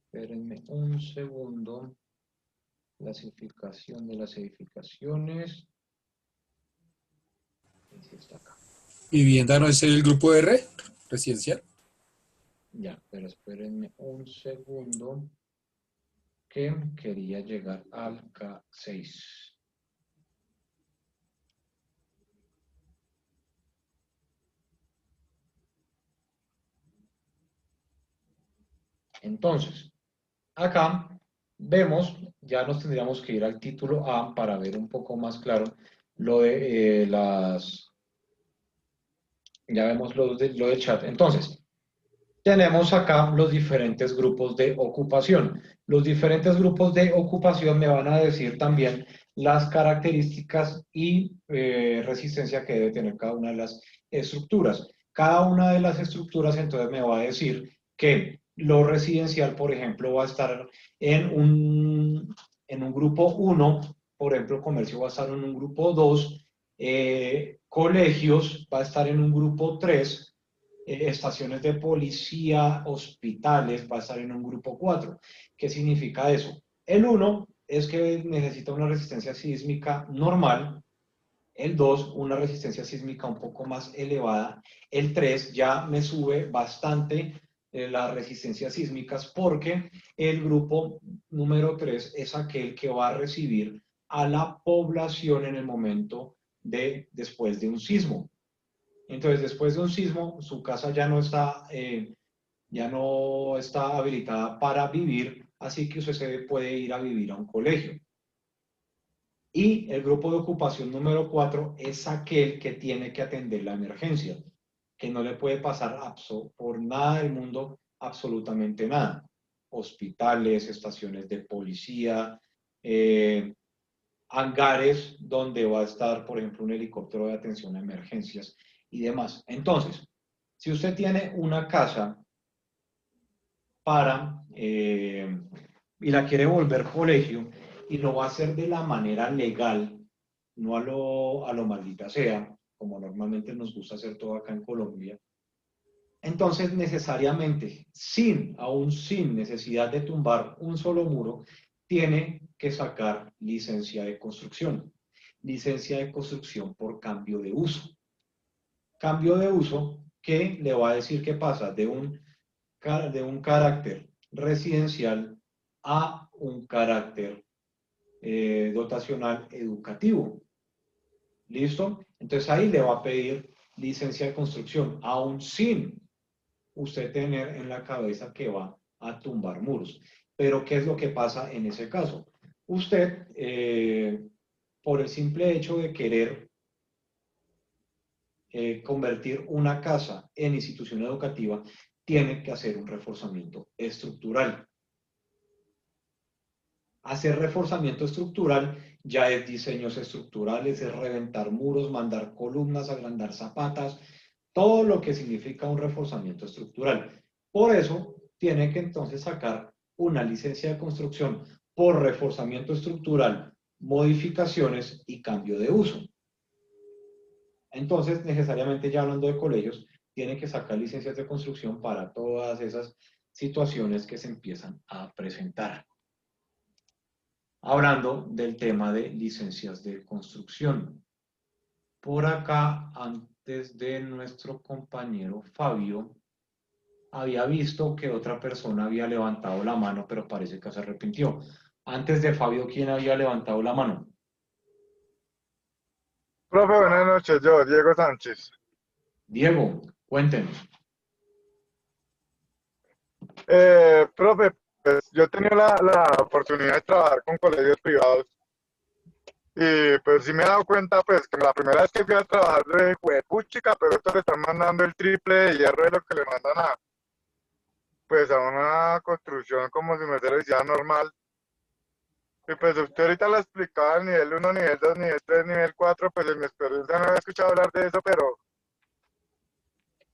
Espérenme un segundo. Clasificación de las edificaciones. Ahí está acá. ¿Vivienda no es el grupo R, residencial? Ya, pero espérenme un segundo, que quería llegar al K6. Entonces, acá vemos, ya nos tendríamos que ir al título A para ver un poco más claro lo de ya vemos lo del chat. Entonces, tenemos acá los diferentes grupos de ocupación. Los diferentes grupos de ocupación me van a decir también las características y resistencia que debe tener cada una de las estructuras. Cada una de las estructuras entonces me va a decir que lo residencial, por ejemplo, va a estar en un grupo 1, por ejemplo, comercio va a estar en un grupo 2, colegios va a estar en un grupo 3, estaciones de policía, hospitales, va a estar en un grupo 4. ¿Qué significa eso? El 1 es que necesita una resistencia sísmica normal, el 2 una resistencia sísmica un poco más elevada, el 3 ya me sube bastante las resistencias sísmicas porque el grupo número 3 es aquel que va a recibir a la población en el momento después de un sismo. Entonces, después de un sismo, su casa ya no está habilitada para vivir, así que usted se puede ir a vivir a un colegio. Y el grupo de ocupación número 4 es aquel que tiene que atender la emergencia, que no le puede pasar por nada del mundo, absolutamente nada. Hospitales, estaciones de policía, hangares donde va a estar, por ejemplo, un helicóptero de atención a emergencias y demás. Entonces, si usted tiene una casa y la quiere volver colegio y lo va a hacer de la manera legal, no a lo maldita sea, como normalmente nos gusta hacer todo acá en Colombia. Entonces, necesariamente, aún sin necesidad de tumbar un solo muro, tiene que sacar licencia de construcción. Licencia de construcción por cambio de uso. Cambio de uso que le va a decir que pasa de un carácter residencial a un carácter dotacional educativo. ¿Listo? Entonces ahí le va a pedir licencia de construcción, aún sin usted tener en la cabeza que va a tumbar muros. Pero ¿qué es lo que pasa en ese caso? Usted, por el simple hecho de querer convertir una casa en institución educativa, tiene que hacer un reforzamiento estructural. Hacer reforzamiento estructural ya es diseños estructurales, es reventar muros, mandar columnas, agrandar zapatas, todo lo que significa un reforzamiento estructural. Por eso tiene que entonces sacar una licencia de construcción por reforzamiento estructural, modificaciones y cambio de uso. Entonces, necesariamente ya hablando de colegios, tiene que sacar licencias de construcción para todas esas situaciones que se empiezan a presentar. Hablando del tema de licencias de construcción. Por acá, antes de nuestro compañero Fabio, había visto que otra persona había levantado la mano, pero parece que se arrepintió. Antes de Fabio, ¿quién había levantado la mano? Profe, buenas noches, yo, Diego Sánchez. Diego, cuéntenos. Profe, pues yo he tenido la oportunidad de trabajar con colegios privados y pues sí me he dado cuenta pues que la primera vez que fui a trabajar de juepuchica, pero estos le están mandando el triple de hierro de lo que le mandan pues a una construcción como si me lo hiciera normal. Y pues usted ahorita lo explicaba el nivel 1, nivel 2, nivel 3, nivel 4, pues en mi experiencia no había escuchado hablar de eso,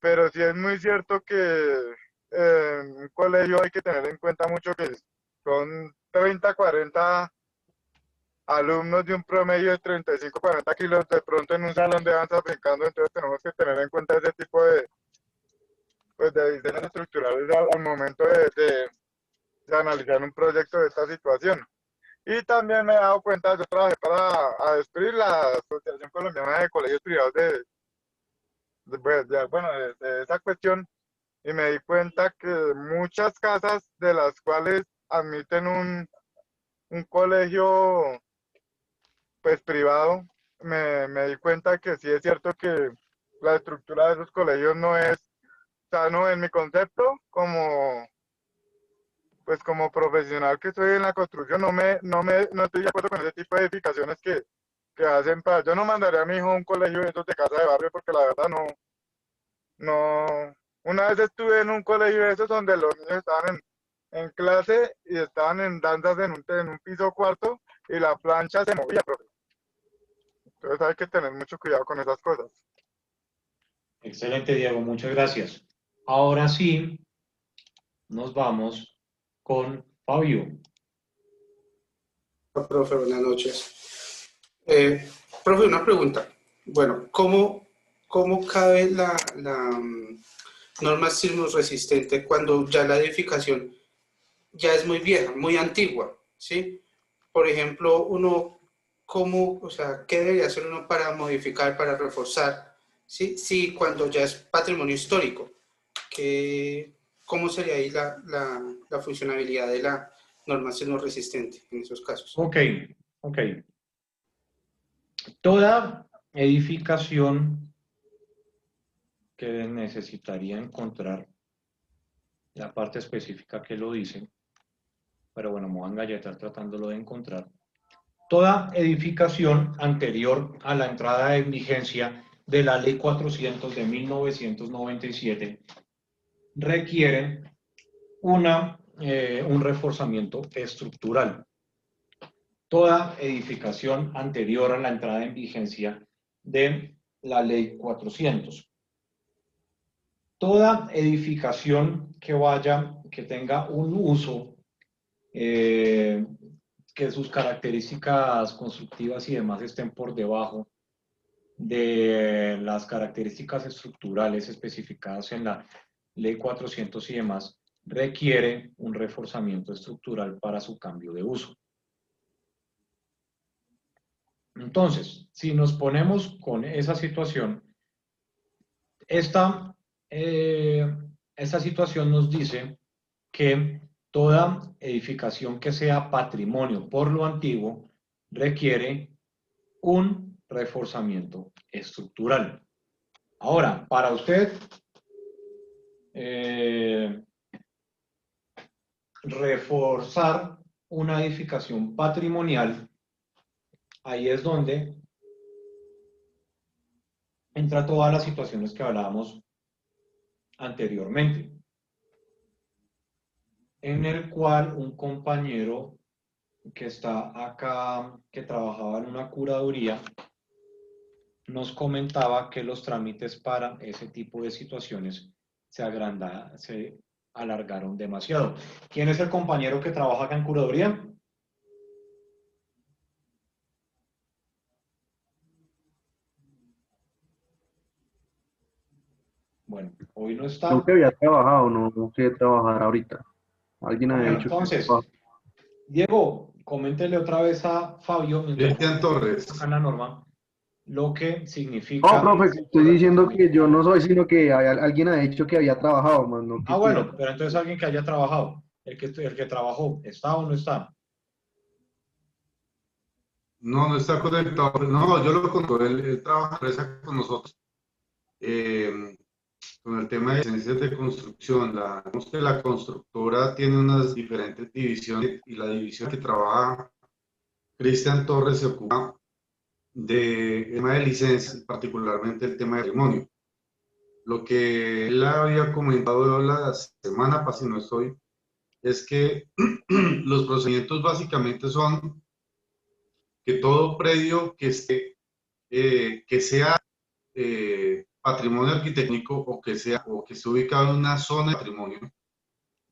pero sí es muy cierto que en un colegio hay que tener en cuenta mucho que son 30, 40 alumnos de un promedio de 35, 40 kilos de pronto en un salón de danza brincando, entonces tenemos que tener en cuenta ese tipo pues de diseños estructurales al momento de analizar un proyecto de esta situación. Y también me he dado cuenta, yo trabajé para ADESPRI, la Asociación Colombiana de Colegios Privados de esa cuestión, y me di cuenta que muchas casas de las cuales admiten un colegio pues privado, me di cuenta que sí es cierto que la estructura de esos colegios no es sano en mi concepto, pues como profesional que estoy en la construcción, no estoy de acuerdo con ese tipo de edificaciones que hacen para... Yo no mandaría a mi hijo a un colegio de esos de casa de barrio porque la verdad no. Una vez estuve en un colegio de esos donde los niños estaban en clase y estaban en danzas en un piso cuarto y la plancha se movía, profe. Entonces hay que tener mucho cuidado con esas cosas. Excelente, Diego, muchas gracias. Ahora sí, nos vamos con Fabio. Profe, buenas noches. Profe, una pregunta. Bueno, ¿cómo cabe la norma sismo resistente cuando ya la edificación ya es muy vieja, muy antigua? ¿Sí? Por ejemplo, ¿qué debería hacer uno para modificar, para reforzar? Sí, cuando ya es patrimonio histórico. ¿Cómo sería ahí la funcionabilidad de la norma sismo resistente en esos casos? Ok. Toda edificación que necesitaría encontrar la parte específica que lo dice, pero bueno, me voy a engalletar tratándolo de encontrar. Toda edificación anterior a la entrada en vigencia de la Ley 400 de 1997 requiere un reforzamiento estructural. Toda edificación anterior a la entrada en vigencia de la Ley 400. Toda edificación que tenga un uso que sus características constructivas y demás estén por debajo de las características estructurales especificadas en la Ley 400 y demás, requiere un reforzamiento estructural para su cambio de uso. Entonces, si nos ponemos con esa situación, esta situación nos dice que toda edificación que sea patrimonio por lo antiguo requiere un reforzamiento estructural. Ahora, para usted reforzar una edificación patrimonial, ahí es donde entra todas las situaciones que hablábamos anteriormente, en el cual un compañero que está acá, que trabajaba en una curaduría, nos comentaba que los trámites para ese tipo de situaciones se alargaron demasiado. ¿Quién es el compañero que trabaja acá en curaduría? Bueno, hoy no está. Creo que había trabajado, no sé trabajar ahorita. Alguien había Bueno, dicho entonces, que... Diego, coméntele otra vez a Fabio, Cristian Torres. acá en la norma, lo que significa... No, profe, estoy diciendo que yo no soy, sino que alguien ha dicho que había trabajado, más no que bueno, estuviera. pero entonces alguien que haya trabajado, el que trabajó, ¿está o no está? No, no está conectado. No, yo lo conozco, él trabaja en empresa con nosotros. Con el tema de licencias de construcción, vemos que la constructora tiene unas diferentes divisiones y la división que trabaja Cristian Torres se ocupa de tema de licencias, particularmente el tema de patrimonio. Lo que él había comentado la semana pasada, si no estoy, es que los procedimientos básicamente son que todo predio que sea patrimonio arquitectónico o que esté ubicado en una zona de patrimonio,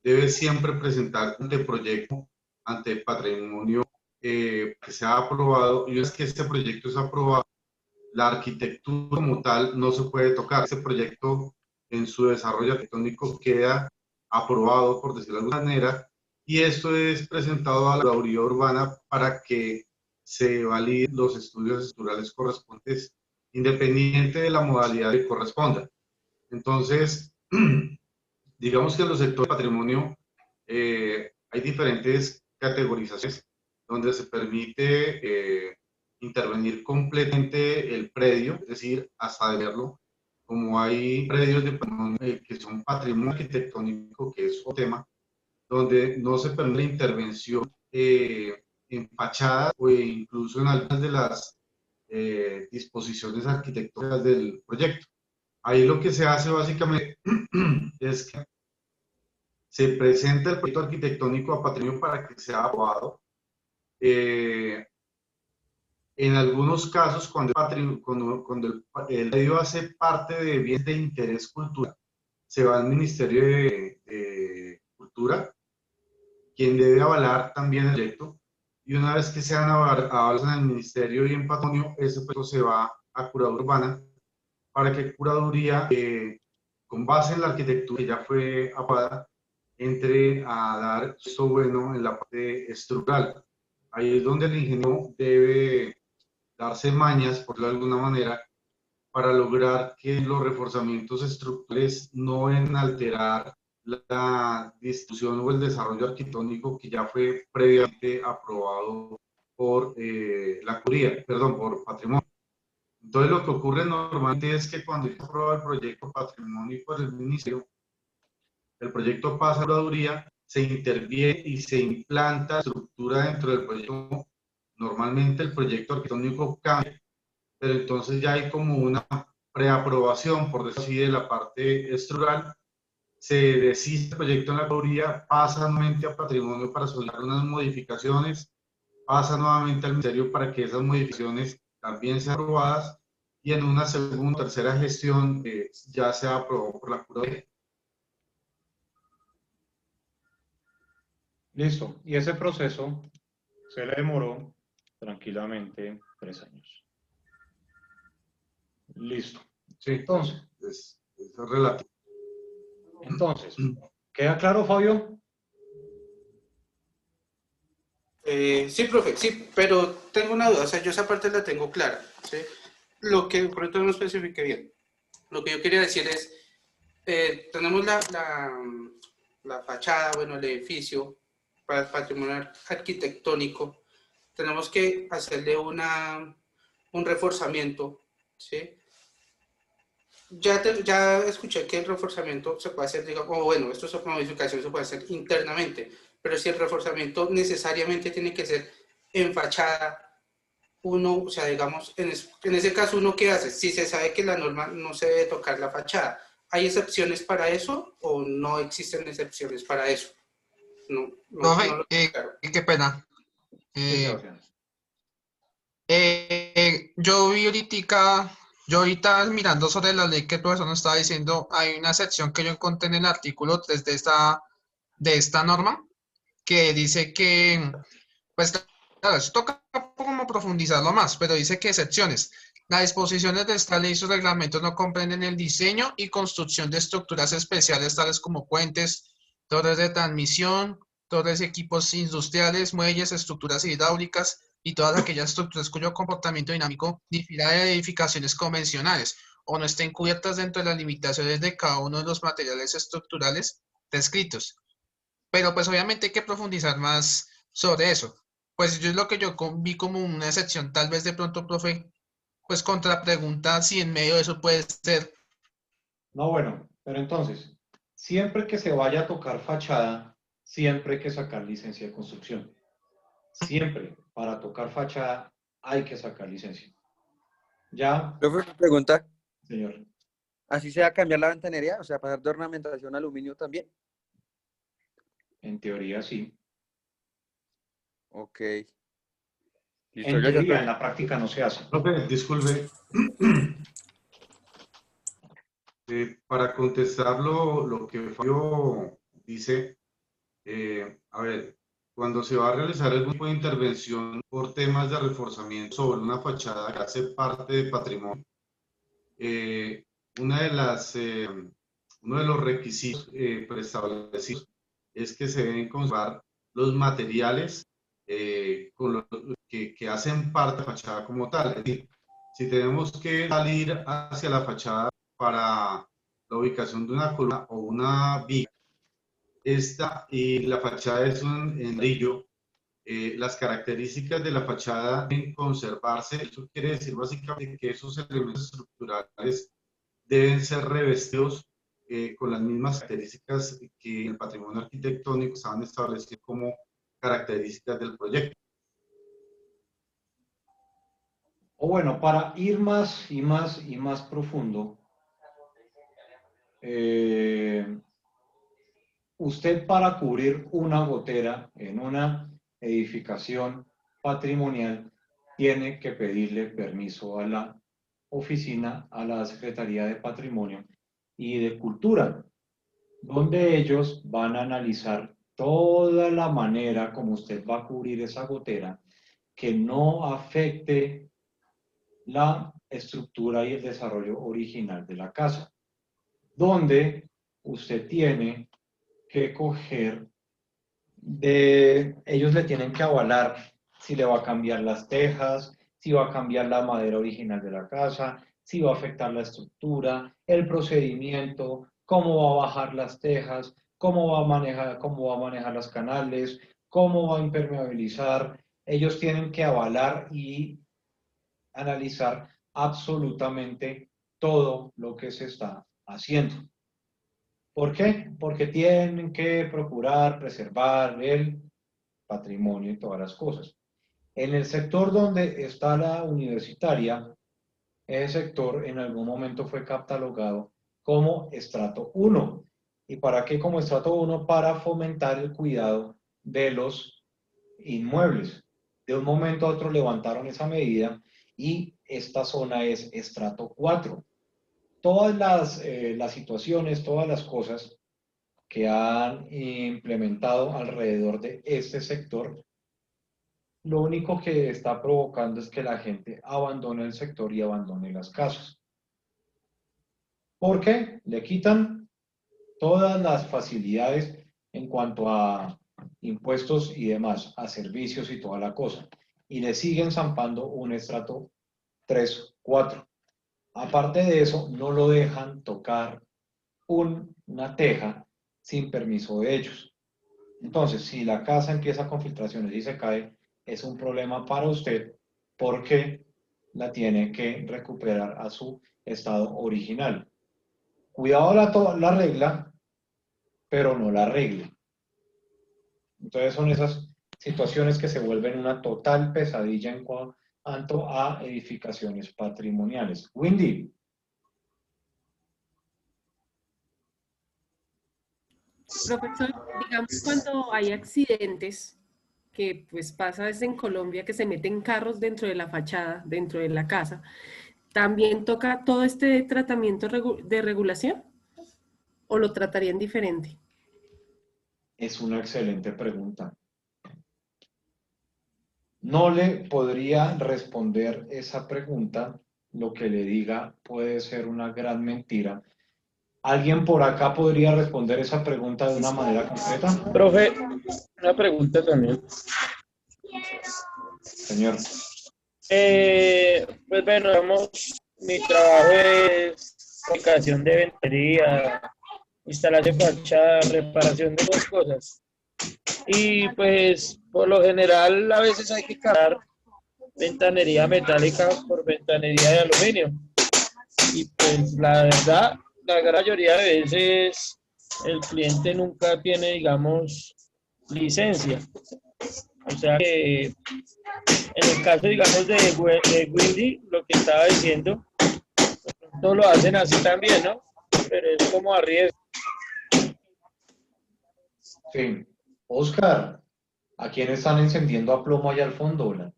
debe siempre presentar ante proyecto, ante patrimonio que sea aprobado, y una vez que este proyecto es aprobado, la arquitectura como tal no se puede tocar. Este proyecto en su desarrollo arquitectónico queda aprobado, por decirlo de alguna manera, y esto es presentado a la Procuraduría Urbana para que se validen los estudios estructurales correspondientes, independiente de la modalidad que corresponda. Entonces, digamos que en los sectores de patrimonio hay diferentes categorizaciones donde se permite intervenir completamente el predio, es decir, hasta verlo, como hay predios de patrimonio que son patrimonio arquitectónico, que es otro tema, donde no se permite la intervención en fachadas o incluso en algunas de las disposiciones arquitectónicas del proyecto. Ahí lo que se hace básicamente es que se presenta el proyecto arquitectónico a patrimonio para que sea aprobado. En algunos casos, cuando el predio hace parte de bienes de interés cultural, se va al Ministerio de Cultura, quien debe avalar también el proyecto. Y una vez que sean avalados en el Ministerio y en patrimonio, ese proyecto se va a Curaduría Urbana para que Curaduría, con base en la arquitectura que ya fue aprobada, entre a dar esto bueno en la parte estructural. Ahí es donde el ingeniero debe darse mañas, por decirlo de alguna manera, para lograr que los reforzamientos estructurales no vengan a alterar la distribución o el desarrollo arquitectónico que ya fue previamente aprobado por por patrimonio. Entonces lo que ocurre normalmente es que cuando se aprueba el proyecto patrimonio por el ministerio, el proyecto pasa a la Procuraduría, se interviene y se implanta estructura dentro del proyecto. Normalmente el proyecto arquitectónico cambia, pero entonces ya hay como una preaprobación, por decirlo así, de la parte estructural. Se desiste el proyecto en la Procuraduría, pasa nuevamente a patrimonio para solicitar unas modificaciones, pasa nuevamente al ministerio para que esas modificaciones también sean aprobadas, y en una segunda o tercera gestión ya se aprobó por la Procuraduría. Listo. Y ese proceso Se le demoró tranquilamente 3 años. Listo. Sí, Entonces, es relativo. entonces, ¿queda claro, Fabio? Sí, profe, sí, pero tengo una duda, o sea, yo esa parte la tengo clara, ¿sí? Lo que, por eso no especifique bien. Lo que yo quería decir es, tenemos la fachada, bueno, el edificio para el patrimonio arquitectónico, tenemos que hacerle un reforzamiento, ¿sí? Ya escuché que el reforzamiento se puede hacer, digamos, o bueno, esto es modificación, se puede hacer internamente, pero si el reforzamiento necesariamente tiene que ser en fachada, uno, o sea, digamos, en ese caso, ¿uno qué hace? Si se sabe que la norma no se debe tocar la fachada, ¿hay excepciones para eso o no existen excepciones para eso? Profe, No lo claro. qué pena. Sí, Sebastián. Yo ahorita mirando sobre la ley que el profesor nos estaba diciendo, hay una sección que yo encontré en el artículo 3 de esta norma que dice que, pues claro, eso toca como profundizarlo más, pero dice que excepciones. Las disposiciones de esta ley y sus reglamentos no comprenden el diseño y construcción de estructuras especiales tales como puentes, torres de transmisión, torres y equipos industriales, muelles, estructuras hidráulicas y todas aquellas estructuras cuyo comportamiento dinámico difiera de edificaciones convencionales o no estén cubiertas dentro de las limitaciones de cada uno de los materiales estructurales descritos. Pero pues obviamente hay que profundizar más sobre eso. Pues yo es lo que yo vi como una excepción, tal vez de pronto, profe, pues contrapregunta si en medio de eso puede ser. No, bueno, pero entonces, siempre que se vaya a tocar fachada, siempre hay que sacar licencia de construcción. Siempre, para tocar fachada, hay que sacar licencia. ¿Ya? Profe, una pregunta. Señor. ¿Así se va a cambiar la ventanería? O sea, pasar de ornamentación a aluminio también. En teoría, sí. Ok. En teoría, en la práctica no se hace. Profe, disculpe. Para contestar lo que Fabio dice, a ver, cuando se va a realizar algún tipo de intervención por temas de reforzamiento sobre una fachada que hace parte de patrimonio, uno de los requisitos preestablecidos es que se deben conservar los materiales que hacen parte de la fachada como tal. Es decir, si tenemos que salir hacia la fachada para la ubicación de una columna o una viga, y la fachada es un ladrillo, las características de la fachada deben conservarse. Eso quiere decir básicamente que esos elementos estructurales deben ser revestidos con las mismas características que en el patrimonio arquitectónico estaban establecidas como características del proyecto. O bueno, para ir más y más profundo, usted para cubrir una gotera en una edificación patrimonial tiene que pedirle permiso a la oficina, a la Secretaría de Patrimonio y de Cultura, donde ellos van a analizar toda la manera como usted va a cubrir esa gotera que no afecte la estructura y el desarrollo original de la casa, donde usted tiene que coger ellos le tienen que avalar si le va a cambiar las tejas, si va a cambiar la madera original de la casa, si va a afectar la estructura, el procedimiento, cómo va a bajar las tejas, cómo va a manejar las canales, cómo va a impermeabilizar. Ellos tienen que avalar y analizar absolutamente todo lo que se está haciendo. ¿Por qué? Porque tienen que procurar preservar el patrimonio y todas las cosas. En el sector donde está la universitaria, ese sector en algún momento fue catalogado como estrato 1. ¿Y para qué como estrato 1? Para fomentar el cuidado de los inmuebles. De un momento a otro levantaron esa medida y esta zona es estrato 4. Todas las situaciones, todas las cosas que han implementado alrededor de este sector lo único que está provocando es que la gente abandone el sector y abandone las casas. ¿Por qué? Le quitan todas las facilidades en cuanto a impuestos y demás, a servicios y toda la cosa. Y le siguen zampando un estrato 3, 4. Aparte de eso, no lo dejan tocar una teja sin permiso de ellos. Entonces, si la casa empieza con filtraciones y se cae, es un problema para usted porque la tiene que recuperar a su estado original. Cuidado la regla, pero no la arregle. Entonces son esas situaciones que se vuelven una total pesadilla en cuanto a edificaciones patrimoniales. Windy. Profesor, digamos cuando hay accidentes, que pues pasa desde en Colombia, que se meten carros dentro de la fachada, dentro de la casa, ¿también toca todo este tratamiento de regulación? ¿O lo tratarían diferente? Es una excelente pregunta. No le podría responder esa pregunta. Lo que le diga puede ser una gran mentira. ¿Alguien por acá podría responder esa pregunta de una manera concreta? Profe, una pregunta también. Señor. Pues bueno, digamos, mi trabajo es fabricación de ventería, instalación de fachada, reparación de dos cosas. Y pues por lo general a veces hay que cambiar ventanería metálica por ventanería de aluminio. Y pues la verdad, la gran mayoría de veces el cliente nunca tiene, digamos, licencia. O sea que en el caso, digamos, de Windy, lo que estaba diciendo, no lo hacen así también, ¿no? Pero es como a riesgo. Sí. Oscar, ¿a quién están encendiendo a plomo allá al fondo?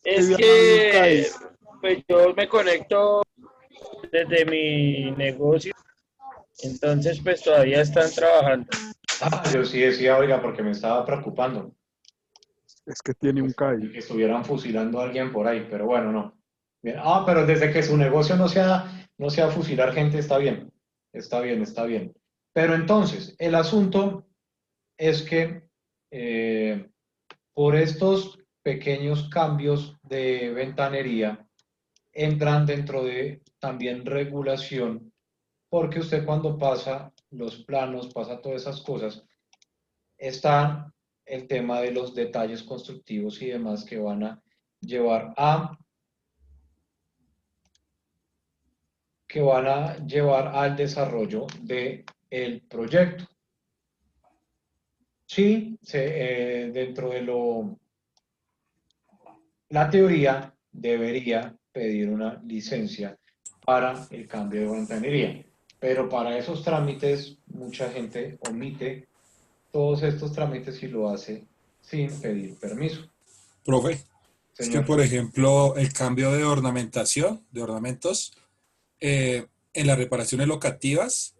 Es que pues yo me conecto desde mi negocio, entonces pues todavía están trabajando. Ah, yo sí decía, oiga, porque me estaba preocupando. Es que tiene un CAI. Que estuvieran fusilando a alguien por ahí, pero bueno, no. Bien. Ah, pero desde que su negocio no sea fusilar gente, está bien. Está bien, está bien. Pero entonces, el asunto es que por estos pequeños cambios de ventanería entran dentro de también regulación, porque usted cuando pasa los planos, pasa todas esas cosas, está el tema de los detalles constructivos y demás que van a llevar al desarrollo del proyecto. Sí, dentro de la teoría debería pedir una licencia para el cambio de ventanería, pero para esos trámites mucha gente omite todos estos trámites y lo hace sin pedir permiso. Profe, es que por ejemplo el cambio de ornamentación, de ornamentos, en las reparaciones locativas,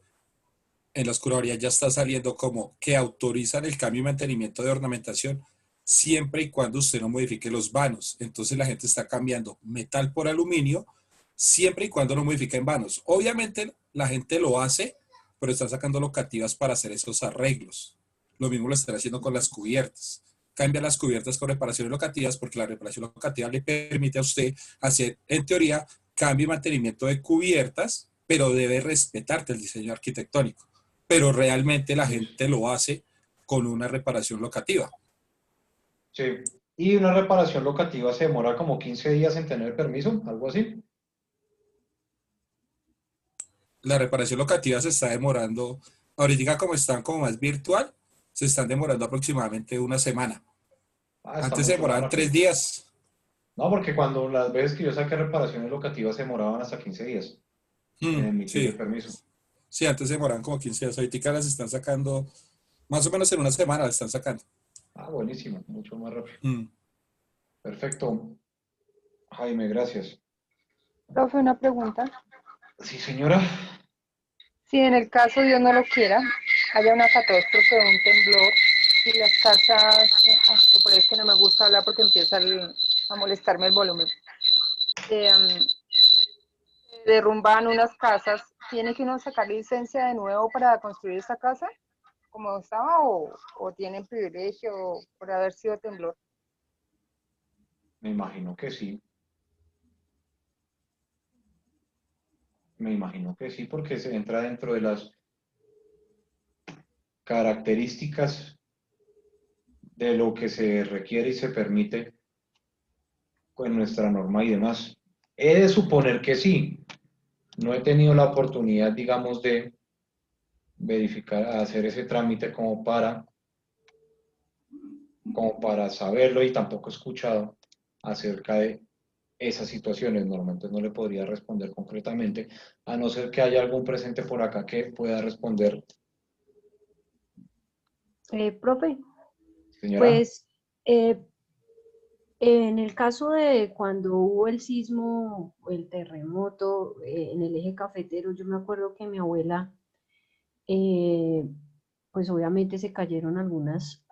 en las curadurías ya está saliendo como que autorizan el cambio y mantenimiento de ornamentación siempre y cuando usted no modifique los vanos. Entonces la gente está cambiando metal por aluminio siempre y cuando no modifiquen vanos. Obviamente la gente lo hace, pero están sacando locativas para hacer esos arreglos. Lo mismo lo están haciendo con las cubiertas. Cambia las cubiertas con reparaciones locativas porque la reparación locativa le permite a usted hacer, en teoría, cambio y mantenimiento de cubiertas, pero debe respetarte el diseño arquitectónico. Pero realmente la gente lo hace con una reparación locativa. Sí, y una reparación locativa se demora como 15 días en tener permiso, algo así. La reparación locativa se está demorando, ahorita como están como más virtual, se están demorando aproximadamente una semana. Antes se demoraban 3 días. No, porque cuando las veces que yo saqué reparaciones locativas se demoraban hasta 15 días en emitir el permiso. Sí, antes se demoraban como 15 días. Ahorita las están sacando, más o menos en una semana las están sacando. Ah, buenísimo, mucho más rápido. Perfecto. Jaime, gracias. Profe, una pregunta. Sí, señora. Si en el caso, Dios no lo quiera, haya una catástrofe o un temblor si las casas, que por ahí es que no me gusta hablar porque empieza a molestarme el volumen, derrumban unas casas, ¿tiene que uno sacar licencia de nuevo para construir esa casa como estaba o tienen privilegio por haber sido temblor? Me imagino que sí. Me imagino que sí, porque se entra dentro de las características de lo que se requiere y se permite con nuestra norma y demás. He de suponer que sí. No he tenido la oportunidad, digamos, de verificar, hacer ese trámite como para saberlo, y tampoco he escuchado acerca de esas situaciones. Normalmente no le podría responder concretamente, a no ser que haya algún presente por acá que pueda responder. Profe, Señora. pues en el caso de cuando hubo el sismo o el terremoto en el eje cafetero, yo me acuerdo que mi abuela, pues obviamente se cayeron algunas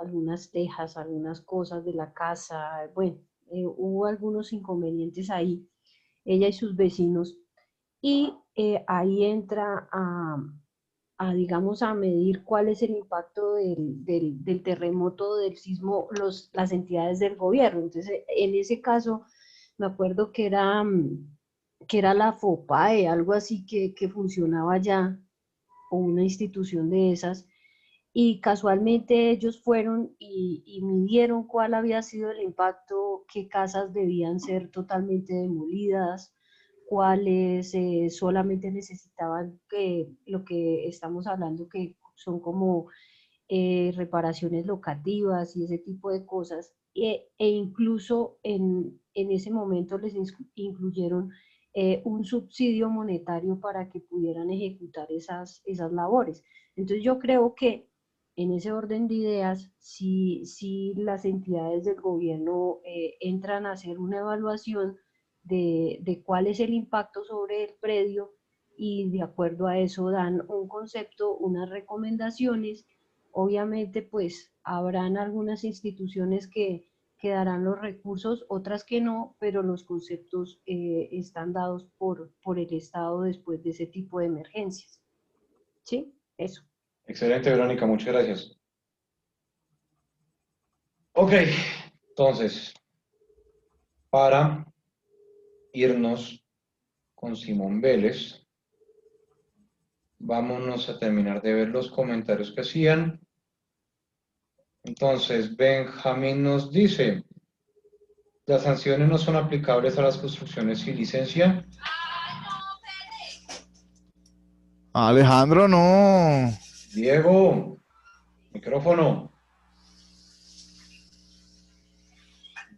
tejas, algunas cosas de la casa, bueno, hubo algunos inconvenientes ahí, ella y sus vecinos, y ahí entra digamos, a medir cuál es el impacto del terremoto, del sismo, las entidades del gobierno. Entonces, en ese caso, me acuerdo que era la FOPAE, algo así que funcionaba ya, o una institución de esas, y casualmente ellos fueron y midieron cuál había sido el impacto, qué casas debían ser totalmente demolidas, cuáles solamente necesitaban lo que estamos hablando, que son como reparaciones locativas y ese tipo de cosas, e incluso en ese momento les incluyeron un subsidio monetario para que pudieran ejecutar esas labores. Entonces yo creo que en ese orden de ideas, si las entidades del gobierno entran a hacer una evaluación de cuál es el impacto sobre el predio, y de acuerdo a eso dan un concepto, unas recomendaciones. Obviamente, pues habrán algunas instituciones que darán los recursos, otras que no, pero los conceptos están dados por el Estado después de ese tipo de emergencias. ¿Sí? Eso. Excelente, Verónica, muchas gracias. Ok, entonces, para irnos con Simón Vélez, vámonos a terminar de ver los comentarios que hacían. Entonces, Benjamín nos dice, las sanciones no son aplicables a las construcciones sin licencia. Alejandro, no. Diego, micrófono.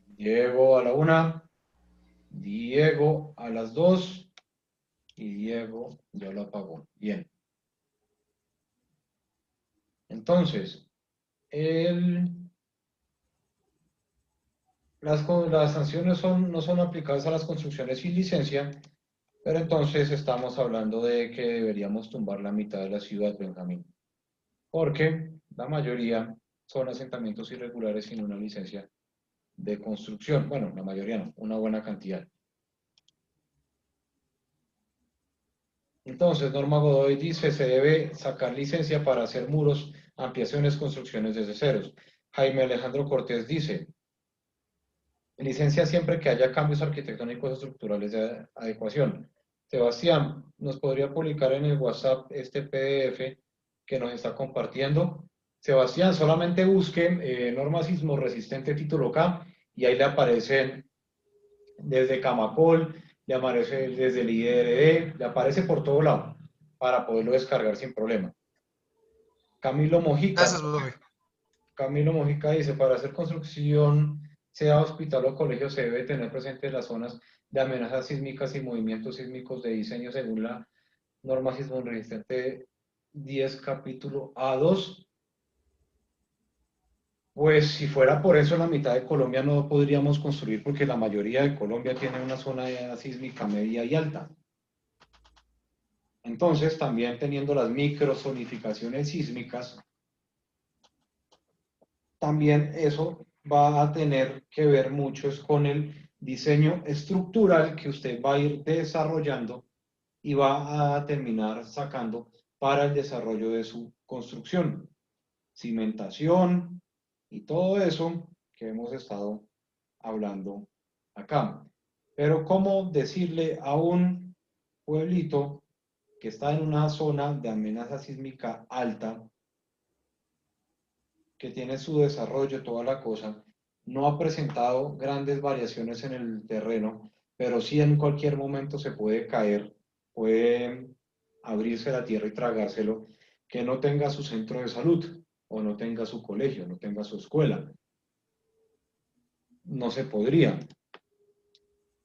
Diego a la 1, Diego a las 2 y Diego ya lo apagó. Bien. Entonces, las sanciones no son aplicables a las construcciones sin licencia, pero entonces estamos hablando de que deberíamos tumbar la mitad de la ciudad, Benjamín, porque la mayoría son asentamientos irregulares sin una licencia de construcción. Bueno, la mayoría no, una buena cantidad. Entonces, Norma Godoy dice, se debe sacar licencia para hacer muros, ampliaciones, construcciones desde ceros. Jaime Alejandro Cortés dice, licencia siempre que haya cambios arquitectónicos estructurales de adecuación. Sebastián, ¿nos podría publicar en el WhatsApp este PDF que nos está compartiendo? Sebastián, solamente busque norma sismo resistente título K y ahí le aparecen desde Camacol, le aparece desde el IDRD, le aparece por todo lado para poderlo descargar sin problema. Camilo Mojica. Gracias, profe. Camilo Mojica dice, para hacer construcción, sea hospital o colegio, se debe tener presente las zonas de amenazas sísmicas y movimientos sísmicos de diseño según la norma sismo resistente 10 capítulo A2. Pues si fuera por eso, la mitad de Colombia no podríamos construir porque la mayoría de Colombia tiene una zona sísmica media y alta. Entonces, también teniendo las microzonificaciones sísmicas, también eso va a tener que ver mucho es con el diseño estructural que usted va a ir desarrollando y va a terminar sacando para el desarrollo de su construcción. Cimentación y todo eso que hemos estado hablando acá. Pero ¿cómo decirle a un pueblito que está en una zona de amenaza sísmica alta, que tiene su desarrollo, toda la cosa, no ha presentado grandes variaciones en el terreno, pero sí en cualquier momento se puede caer, puede abrirse la tierra y tragárselo, que no tenga su centro de salud, o no tenga su colegio, no tenga su escuela? No se podría.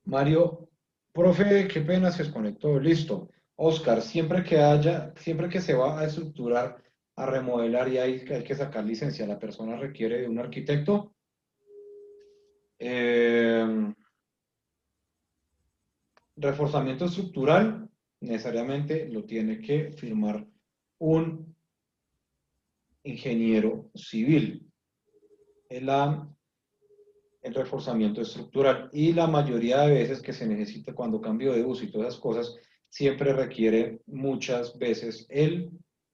Mario, profe, qué pena, se desconectó, listo. Oscar, siempre que se va a estructurar, a remodelar y hay que sacar licencia, la persona requiere de un arquitecto. Reforzamiento estructural, necesariamente lo tiene que firmar un ingeniero civil. El reforzamiento estructural, y la mayoría de veces que se necesita cuando cambio de uso y todas esas cosas, siempre requiere muchas veces el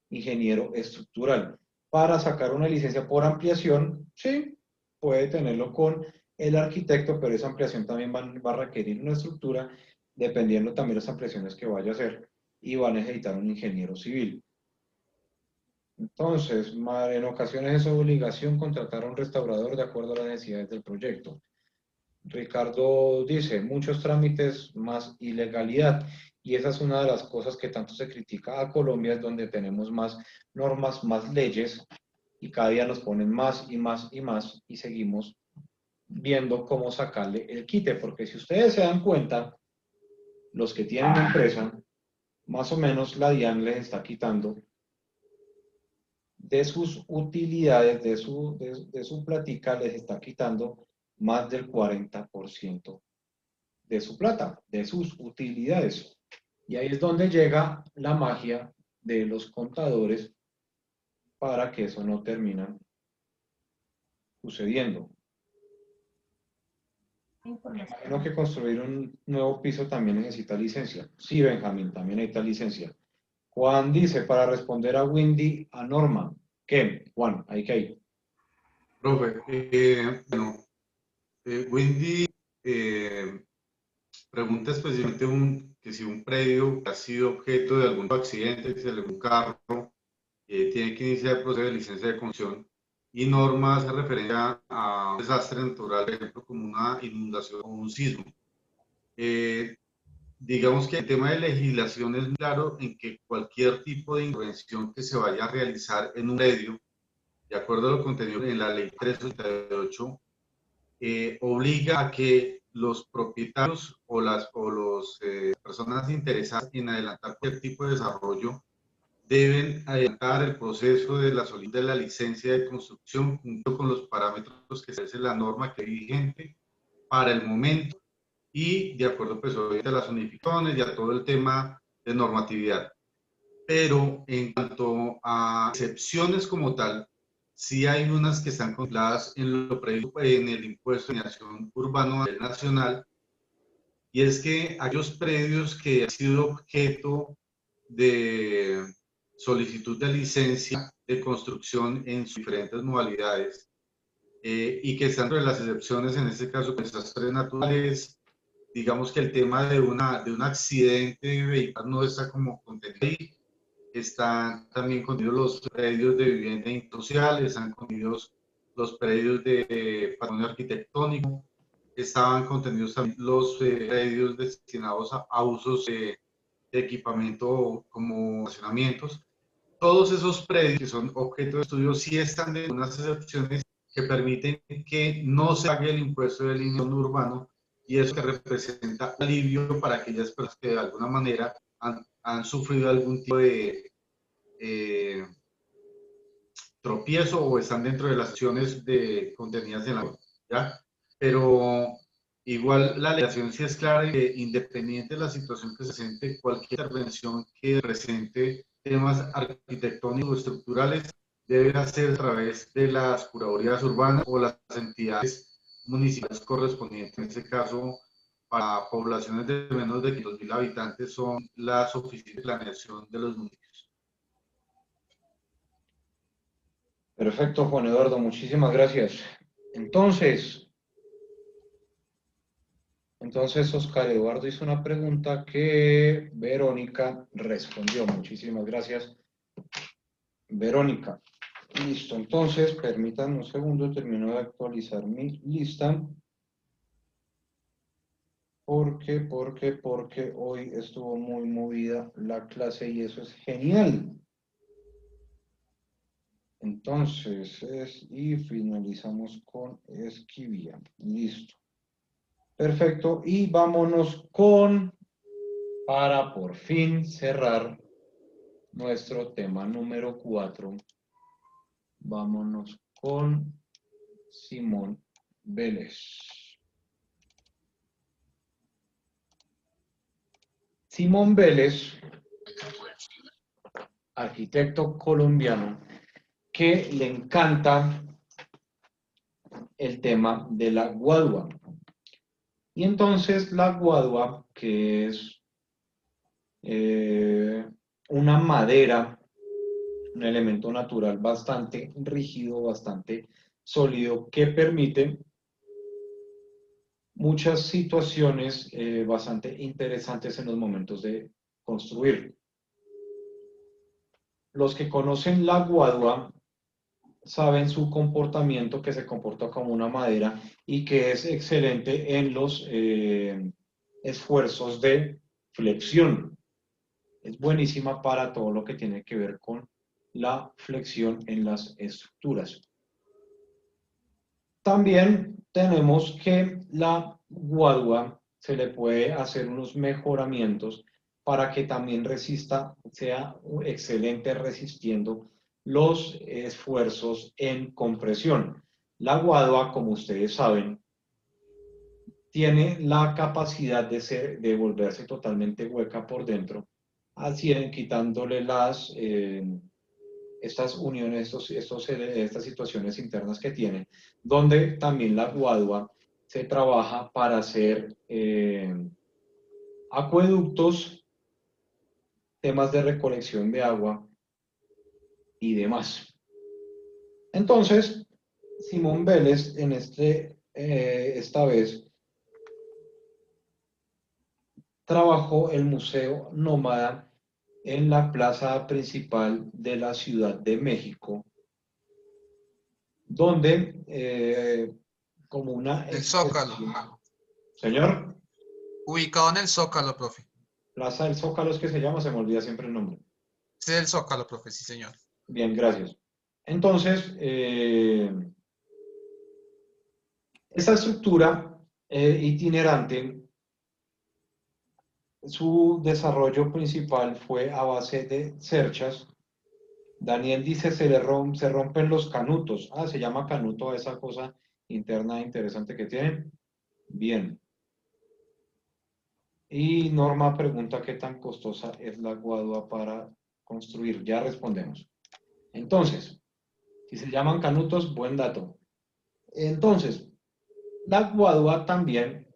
ingeniero estructural. Para sacar una licencia por ampliación, sí, puede tenerlo con el arquitecto, pero esa ampliación también va a requerir una estructura, dependiendo también de las ampliaciones que vaya a hacer, y va a necesitar un ingeniero civil. Entonces, en ocasiones es obligación contratar a un restaurador de acuerdo a las necesidades del proyecto. Ricardo dice, muchos trámites más ilegalidad, y esa es una de las cosas que tanto se critica a Colombia, es donde tenemos más normas, más leyes, y cada día nos ponen más y más y más, y seguimos viendo cómo sacarle el quite, porque si ustedes se dan cuenta, los que tienen empresa, más o menos la DIAN les está quitando de sus utilidades, de su plática, les está quitando más del 40% de su plata, de sus utilidades. Y ahí es donde llega la magia de los contadores para que eso no termine sucediendo. Imagino que construir un nuevo piso también necesita licencia. Sí, Benjamín, también necesita licencia. Juan dice, para responder a Windy, a Norma. ¿Qué? Juan, ¿hay que ir? Profe, Windy pregunta específicamente que si un predio ha sido objeto de algún accidente, si algún carro tiene que iniciar el proceso de licencia de construcción, y Norma hace referencia a un desastre natural, por ejemplo, como una inundación o un sismo. Digamos que el tema de legislación es claro en que cualquier tipo de intervención que se vaya a realizar en un predio, de acuerdo a lo contenido en la ley 388, obliga a que los propietarios o las personas interesadas en adelantar cualquier tipo de desarrollo deben adelantar el proceso de la solicitud de la licencia de construcción junto con los parámetros que establece la norma que es vigente para el momento, y de acuerdo pues obviamente a las unificaciones y a todo el tema de normatividad. Pero en cuanto a excepciones como tal, sí hay unas que están contempladas en lo previsto en el impuesto de generación urbano nacional, y es que aquellos predios que han sido objeto de solicitud de licencia de construcción en sus diferentes modalidades y que están entre las excepciones, en este caso, desastres naturales. Digamos que el tema de un accidente vehicular no está como contenido ahí. Están también contenidos los predios de vivienda industrial, están contenidos los predios de patrimonio arquitectónico, estaban contenidos también los predios destinados a usos de equipamiento como estacionamientos. Todos esos predios que son objeto de estudio sí están de unas excepciones que permiten que no se pague el impuesto del ingreso urbano, y eso que representa alivio para aquellas personas que de alguna manera han sufrido algún tipo de tropiezo o están dentro de las acciones contenidas en la ley, ¿ya? Pero igual la legislación sí es clara, que independiente de la situación que se presente, cualquier intervención que presente temas arquitectónicos o estructurales debe hacer a través de las curadurías urbanas o las entidades municipales correspondientes. En este caso, para poblaciones de menos de 500.000 habitantes son las oficinas de planeación de los municipios. Perfecto, Juan Eduardo, muchísimas gracias. Entonces, Oscar Eduardo hizo una pregunta que Verónica respondió. Muchísimas gracias, Verónica. Listo, entonces, permítanme un segundo, termino de actualizar mi lista. Porque hoy estuvo muy movida la clase y eso es genial. Entonces, y finalizamos con Esquivia. Listo. Perfecto. Y vámonos para por fin cerrar nuestro tema número 4. Vámonos con Simón Vélez. Simón Vélez, arquitecto colombiano, que le encanta el tema de la guadua. Y entonces la guadua, que es una madera, un elemento natural bastante rígido, bastante sólido, que permite muchas situaciones bastante interesantes en los momentos de construir. Los que conocen la guadua saben su comportamiento, que se comporta como una madera y que es excelente en los esfuerzos de flexión. Es buenísima para todo lo que tiene que ver con la flexión en las estructuras. También tenemos que la guadua se le puede hacer unos mejoramientos para que también resista, sea excelente resistiendo los esfuerzos en compresión. La guadua, como ustedes saben, tiene la capacidad de volverse totalmente hueca por dentro, así quitándole estas uniones, estas situaciones internas que tiene, donde también la guadua se trabaja para hacer acueductos, temas de recolección de agua y demás. Entonces, Simón Vélez esta vez trabajó el Museo Nómada en la plaza principal de la Ciudad de México, donde como una... El Zócalo. Señor. Ubicado en el Zócalo, profe. Plaza del Zócalo es que se llama, se me olvida siempre el nombre. Sí, el Zócalo, profe, sí, señor. Bien, gracias. Entonces, esta estructura itinerante, su desarrollo principal fue a base de cerchas. Daniel dice, se rompen los canutos. Ah, se llama canuto a esa cosa interna interesante que tiene. Bien. Y Norma pregunta qué tan costosa es la guadua para construir. Ya respondemos. Entonces, si se llaman canutos, buen dato. Entonces, la guadua también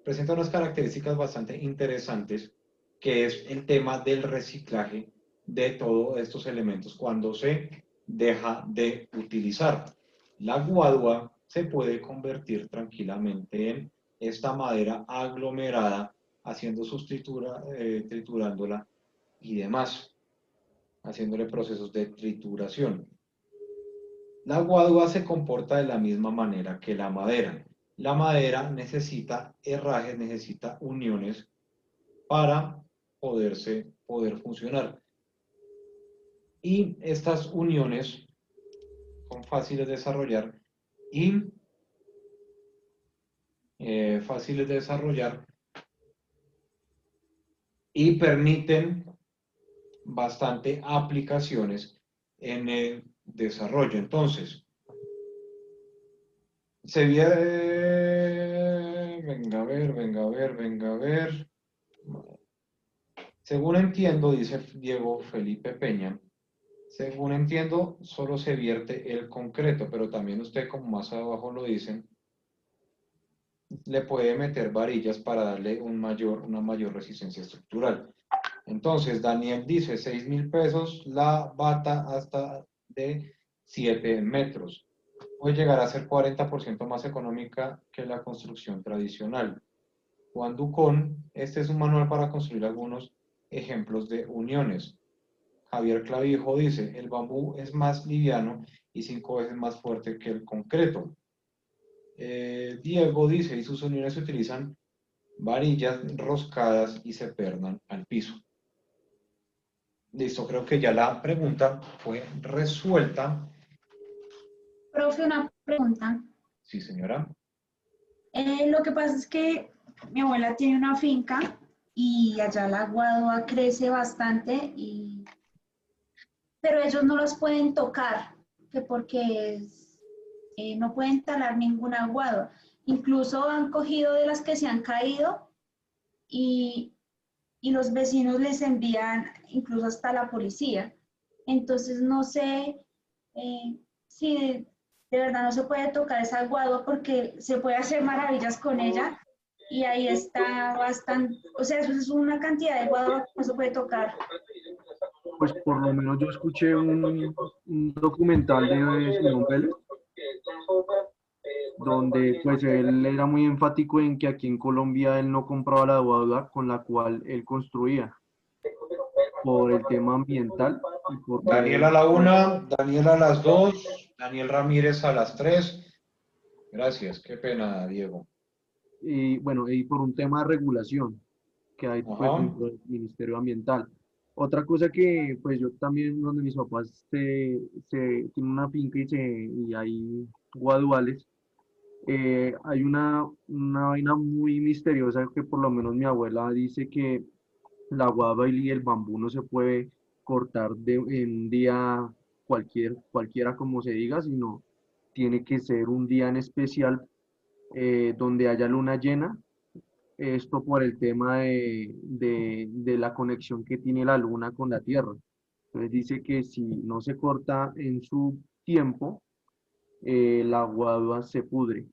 presenta unas características bastante interesantes, que es el tema del reciclaje de todos estos elementos cuando se deja de utilizar. La guadua se puede convertir tranquilamente en esta madera aglomerada, haciendo triturándola y demás, haciéndole procesos de trituración. La guadua se comporta de la misma manera que la madera. La madera necesita herrajes, necesita uniones para poder funcionar. Y estas uniones son fáciles de desarrollar y permiten bastante aplicaciones en el desarrollo. Entonces, venga a ver. Según entiendo, dice Diego Felipe Peña, Según entiendo, solo se vierte el concreto, pero también usted, como más abajo lo dicen, le puede meter varillas para darle una mayor resistencia estructural. Entonces, Daniel dice 6.000 pesos la bata hasta de 7 metros. Puede llegar a ser 40% más económica que la construcción tradicional. Juan Ducón, este es un manual para construir algunos ejemplos de uniones. Javier Clavijo dice, el bambú es más liviano y 5 veces más fuerte que el concreto. Diego dice, y sus uniones se utilizan varillas roscadas y se pernan al piso. Listo, creo que ya la pregunta fue resuelta. Profe, una pregunta. Sí, señora. Lo que pasa es que mi abuela tiene una finca y allá la guadua crece bastante, pero ellos no los pueden tocar, que porque no pueden talar ninguna guadua. Incluso han cogido de las que se han caído y los vecinos les envían incluso hasta la policía. Entonces no sé si de verdad no se puede tocar esa guadua porque se puede hacer maravillas con ella y ahí está bastante, o sea, eso es una cantidad de guadua que no se puede tocar. Pues por lo menos yo escuché un documental de Simón Vélez, donde pues él era muy enfático en que aquí en Colombia él no compraba la guadua con la cual él construía, por el tema ambiental. Y porque, Daniel a la 1, Daniel a las 2, Daniel Ramírez a las 3. Gracias, qué pena, Diego. y bueno, y por un tema de regulación que hay pues Ajá. dentro del Ministerio Ambiental. Otra cosa que pues yo también, donde mis papás tienen una finca y hay guaduales, hay una vaina muy misteriosa que por lo menos mi abuela dice que la guava y el bambú no se puede cortar en un día cualquiera como se diga, sino tiene que ser un día en especial donde haya luna llena. Esto por el tema de la conexión que tiene la luna con la Tierra. Entonces dice que si no se corta en su tiempo, la guadua se pudre.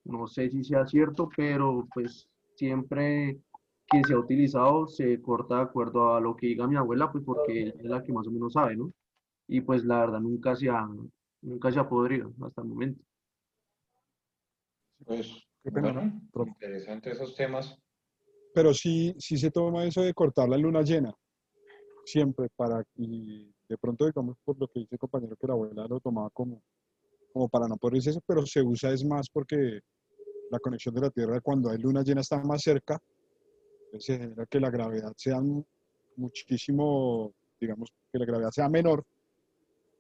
No sé si sea cierto, pero pues siempre que se ha utilizado se corta de acuerdo a lo que diga mi abuela, pues porque ella es la que más o menos sabe, ¿no? Y pues la verdad nunca se ha podrido hasta el momento. Pues, Qué pena, bueno, profe. interesante esos temas. Pero sí se toma eso de cortar la luna llena, siempre y de pronto digamos por lo que dice el compañero que la abuela lo tomaba como para no poder eso, pero se usa es más porque la conexión de la Tierra cuando hay luna llena está más cerca, se genera que la gravedad sea muchísimo, digamos, que la gravedad sea menor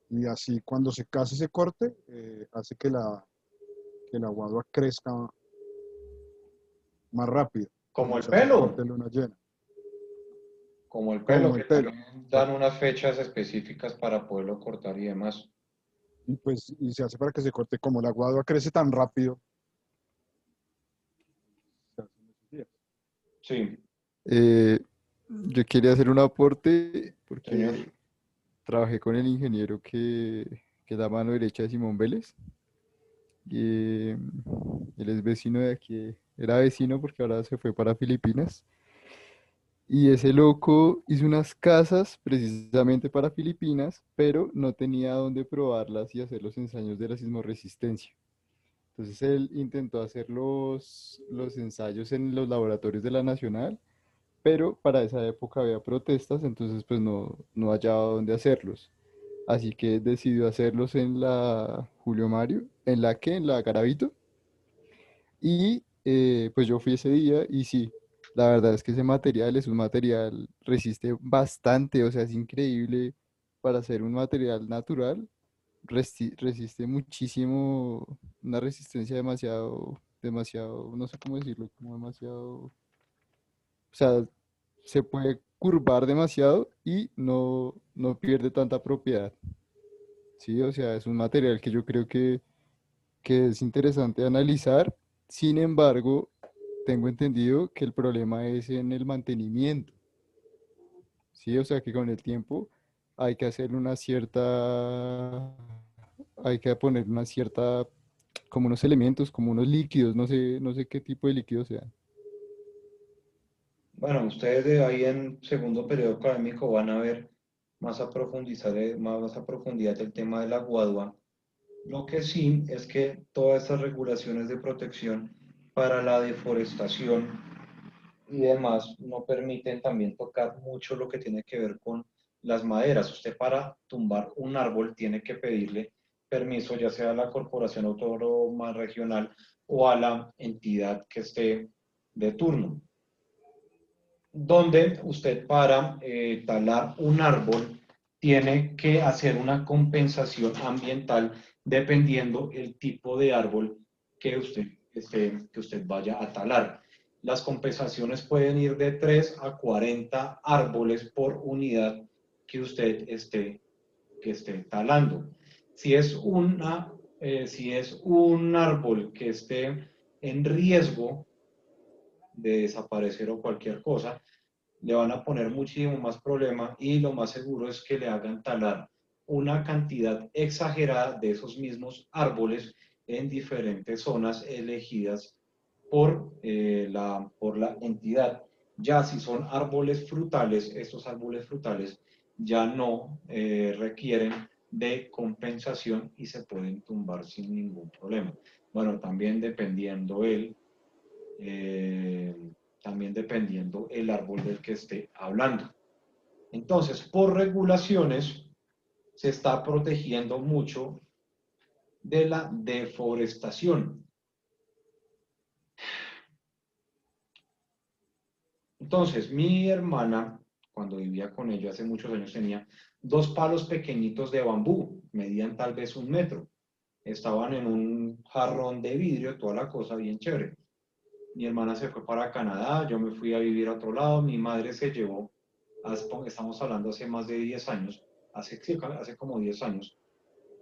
y así cuando se case ese corte, hace que la guadua crezca más rápido. Como el Se hace pelo. corte de luna llena. Como el pelo, Como que el pelo. también dan unas fechas específicas para poderlo cortar y demás. Y pues y se hace para que se corte, como la guadua crece tan rápido. Se hace en esos días. Sí. Yo quería hacer un aporte porque Señor. trabajé con el ingeniero que es la mano derecha de Simón Vélez. Y él es vecino de aquí, era vecino porque ahora se fue para Filipinas. Y ese loco hizo unas casas precisamente para Filipinas, pero no tenía dónde probarlas y hacer los ensayos de la sismorresistencia. Entonces él intentó hacer los ensayos en los laboratorios de la Nacional, pero para esa época había protestas, entonces pues no hallaba dónde hacerlos. Así que decidió hacerlos en la Julio Mario, en la Garavito. Y pues yo fui ese día y sí, la verdad es que ese material es un material, resiste bastante, o sea, es increíble para ser un material natural, resiste muchísimo, una resistencia demasiado, no sé cómo decirlo, como demasiado, o sea, se puede curvar demasiado y no pierde tanta propiedad. Sí, o sea, es un material que yo creo que es interesante analizar. Sin embargo, tengo entendido que el problema es en el mantenimiento. Sí, o sea, que con el tiempo hay que hacer una cierta, hay que poner una cierta, como unos elementos, como unos líquidos, no sé qué tipo de líquidos sean. Bueno, ustedes de ahí en segundo periodo académico van a ver más a profundizar, más a profundidad el tema de la guadua. Lo que sí es que todas estas regulaciones de protección para la deforestación y demás no permiten también tocar mucho lo que tiene que ver con las maderas. Usted para tumbar un árbol tiene que pedirle permiso ya sea a la Corporación Autónoma Regional o a la entidad que esté de turno, donde usted para talar un árbol tiene que hacer una compensación ambiental dependiendo el tipo de árbol que usted vaya a talar. Las compensaciones pueden ir de 3 a 40 árboles por unidad que usted esté talando. Si es un árbol que esté en riesgo de desaparecer o cualquier cosa, le van a poner muchísimo más problema y lo más seguro es que le hagan talar una cantidad exagerada de esos mismos árboles en diferentes zonas elegidas por la entidad. Ya si son árboles frutales, estos árboles frutales ya no requieren de compensación y se pueden tumbar sin ningún problema. Bueno, también dependiendo el árbol del que esté hablando. Entonces, por regulaciones, se está protegiendo mucho de la deforestación. Entonces, mi hermana, cuando vivía con ella hace muchos años, tenía 2 palos pequeñitos de bambú, medían tal vez 1 metro. Estaban en un jarrón de vidrio, toda la cosa bien chévere. Mi hermana se fue para Canadá, yo me fui a vivir a otro lado, mi madre se llevó, estamos hablando hace más de 10 años, hace como 10 años,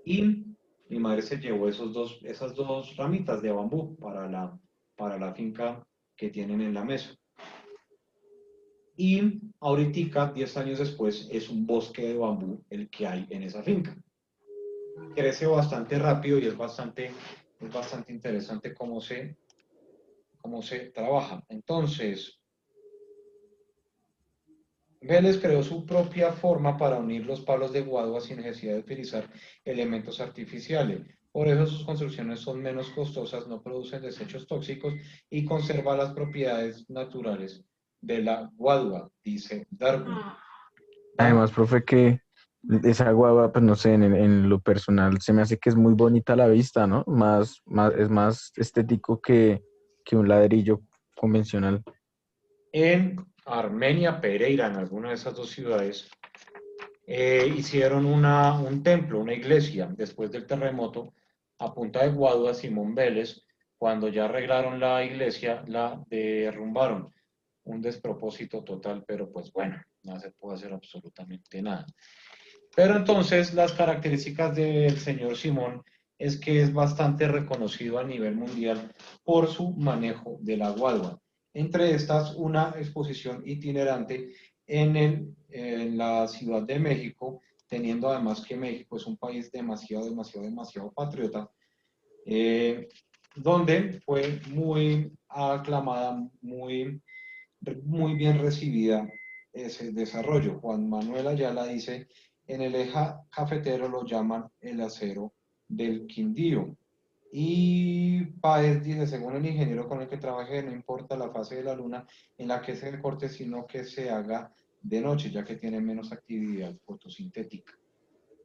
y mi madre se llevó esas dos ramitas de bambú para la finca que tienen en la mesa. Y ahorita, 10 años después, es un bosque de bambú el que hay en esa finca. Crece bastante rápido y es bastante interesante cómo se trabaja. Entonces, Vélez creó su propia forma para unir los palos de guadua sin necesidad de utilizar elementos artificiales. Por eso sus construcciones son menos costosas, no producen desechos tóxicos y conservan las propiedades naturales de la guadua, dice Darwin. Además, profe, que esa guagua, pues no sé, en lo personal se me hace que es muy bonita a la vista, ¿no? Es más estético que un ladrillo convencional. En Armenia, Pereira, en alguna de esas 2 ciudades, hicieron un templo, una iglesia, después del terremoto, a punta de guadua. Simón Vélez, cuando ya arreglaron la iglesia, la derrumbaron. Un despropósito total, pero pues bueno, no se puede hacer absolutamente nada. Pero entonces las características del señor Simón es que es bastante reconocido a nivel mundial por su manejo de la guadua. Entre estas, una exposición itinerante en la Ciudad de México, teniendo además que México es un país demasiado patriota, donde fue muy aclamada, muy bien recibida ese desarrollo. Juan Manuel Ayala dice, en el eje cafetero lo llaman el acero del Quindío. Y Páez dice, según el ingeniero con el que trabajé, no importa la fase de la luna en la que se corte, sino que se haga de noche, ya que tiene menos actividad fotosintética.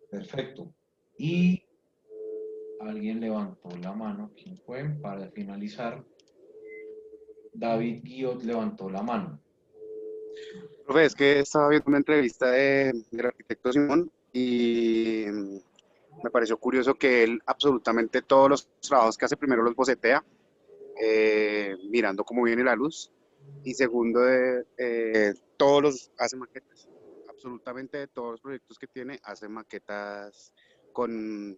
Perfecto. Y alguien levantó la mano. ¿Quién fue? Para finalizar, David Guillot levantó la mano. Profe, es que estaba viendo una entrevista del arquitecto Simón y me pareció curioso que él absolutamente todos los trabajos que hace, primero los bocetea, mirando cómo viene la luz, y segundo, hace maquetas. Absolutamente todos los proyectos que tiene, hace maquetas con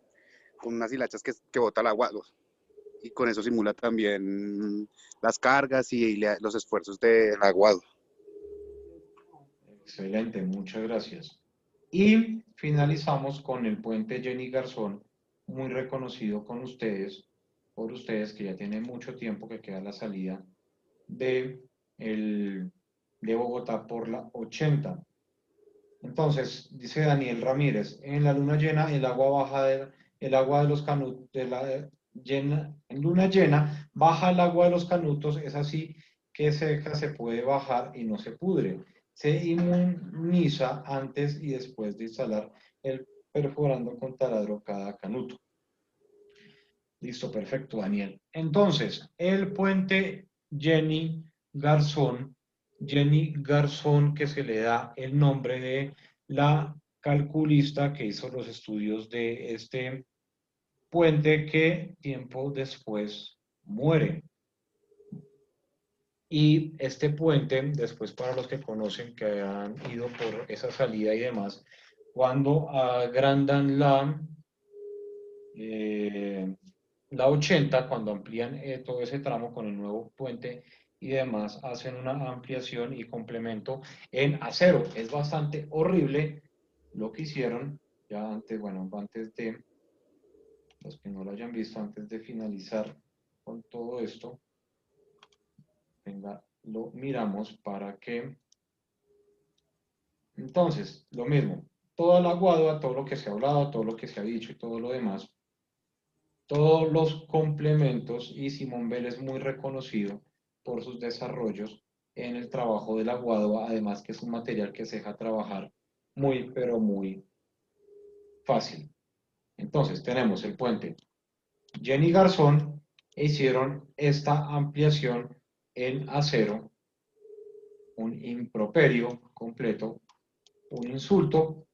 unas hilachas que bota el agua, y con eso simula también las cargas y los esfuerzos del aguado. Excelente, muchas gracias. Y finalizamos con el puente Jenny Garzón, muy reconocido con ustedes, por ustedes, que ya tiene mucho tiempo que queda la salida de Bogotá por la 80. Entonces, dice Daniel Ramírez, en la luna llena el agua baja el agua de los canutos, en luna llena baja el agua de los canutos, es así que seca se puede bajar y no se pudre. Se inmuniza antes y después de instalar el perforando con taladro cada canuto. Listo, perfecto, Daniel. Entonces, el puente Jenny Garzón, que se le da el nombre de la calculista que hizo los estudios de este puente, que tiempo después muere. Y este puente, después para los que conocen, que han ido por esa salida y demás, cuando agrandan la 80, cuando amplían todo ese tramo con el nuevo puente y demás, hacen una ampliación y complemento en acero. Es bastante horrible lo que hicieron ya antes, bueno, antes de, los que no lo hayan visto, antes de finalizar con todo esto, venga, lo miramos para que, entonces, lo mismo, toda la guadua, todo lo que se ha hablado, todo lo que se ha dicho y todo lo demás, todos los complementos, y Simón Bell es muy reconocido por sus desarrollos en el trabajo de la guadua, además que es un material que se deja trabajar muy, pero muy fácil. Entonces tenemos el puente Jenny Garzón, e hicieron esta ampliación en acero, un improperio completo, un insulto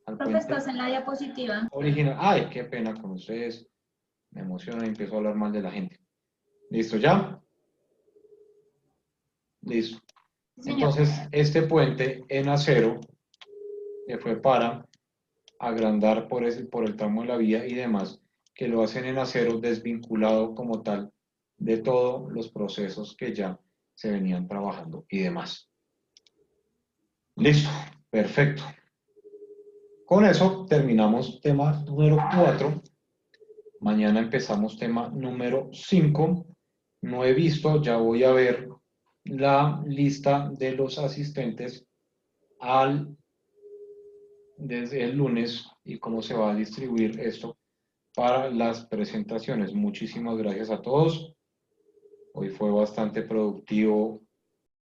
al Profe, puente estás en la diapositiva. original. Ay, qué pena con ustedes, me emociona y empiezo a hablar mal de la gente. ¿Listo ya? Listo. Entonces, este puente en acero que fue para agrandar por el tramo de la vía y demás, que lo hacen en acero desvinculado como tal de todos los procesos que ya se venían trabajando y demás. Listo, perfecto. Con eso terminamos tema número 4. Mañana empezamos tema número 5. No he visto, ya voy a ver la lista de los asistentes desde el lunes y cómo se va a distribuir esto para las presentaciones. Muchísimas gracias a todos. Hoy fue bastante productivo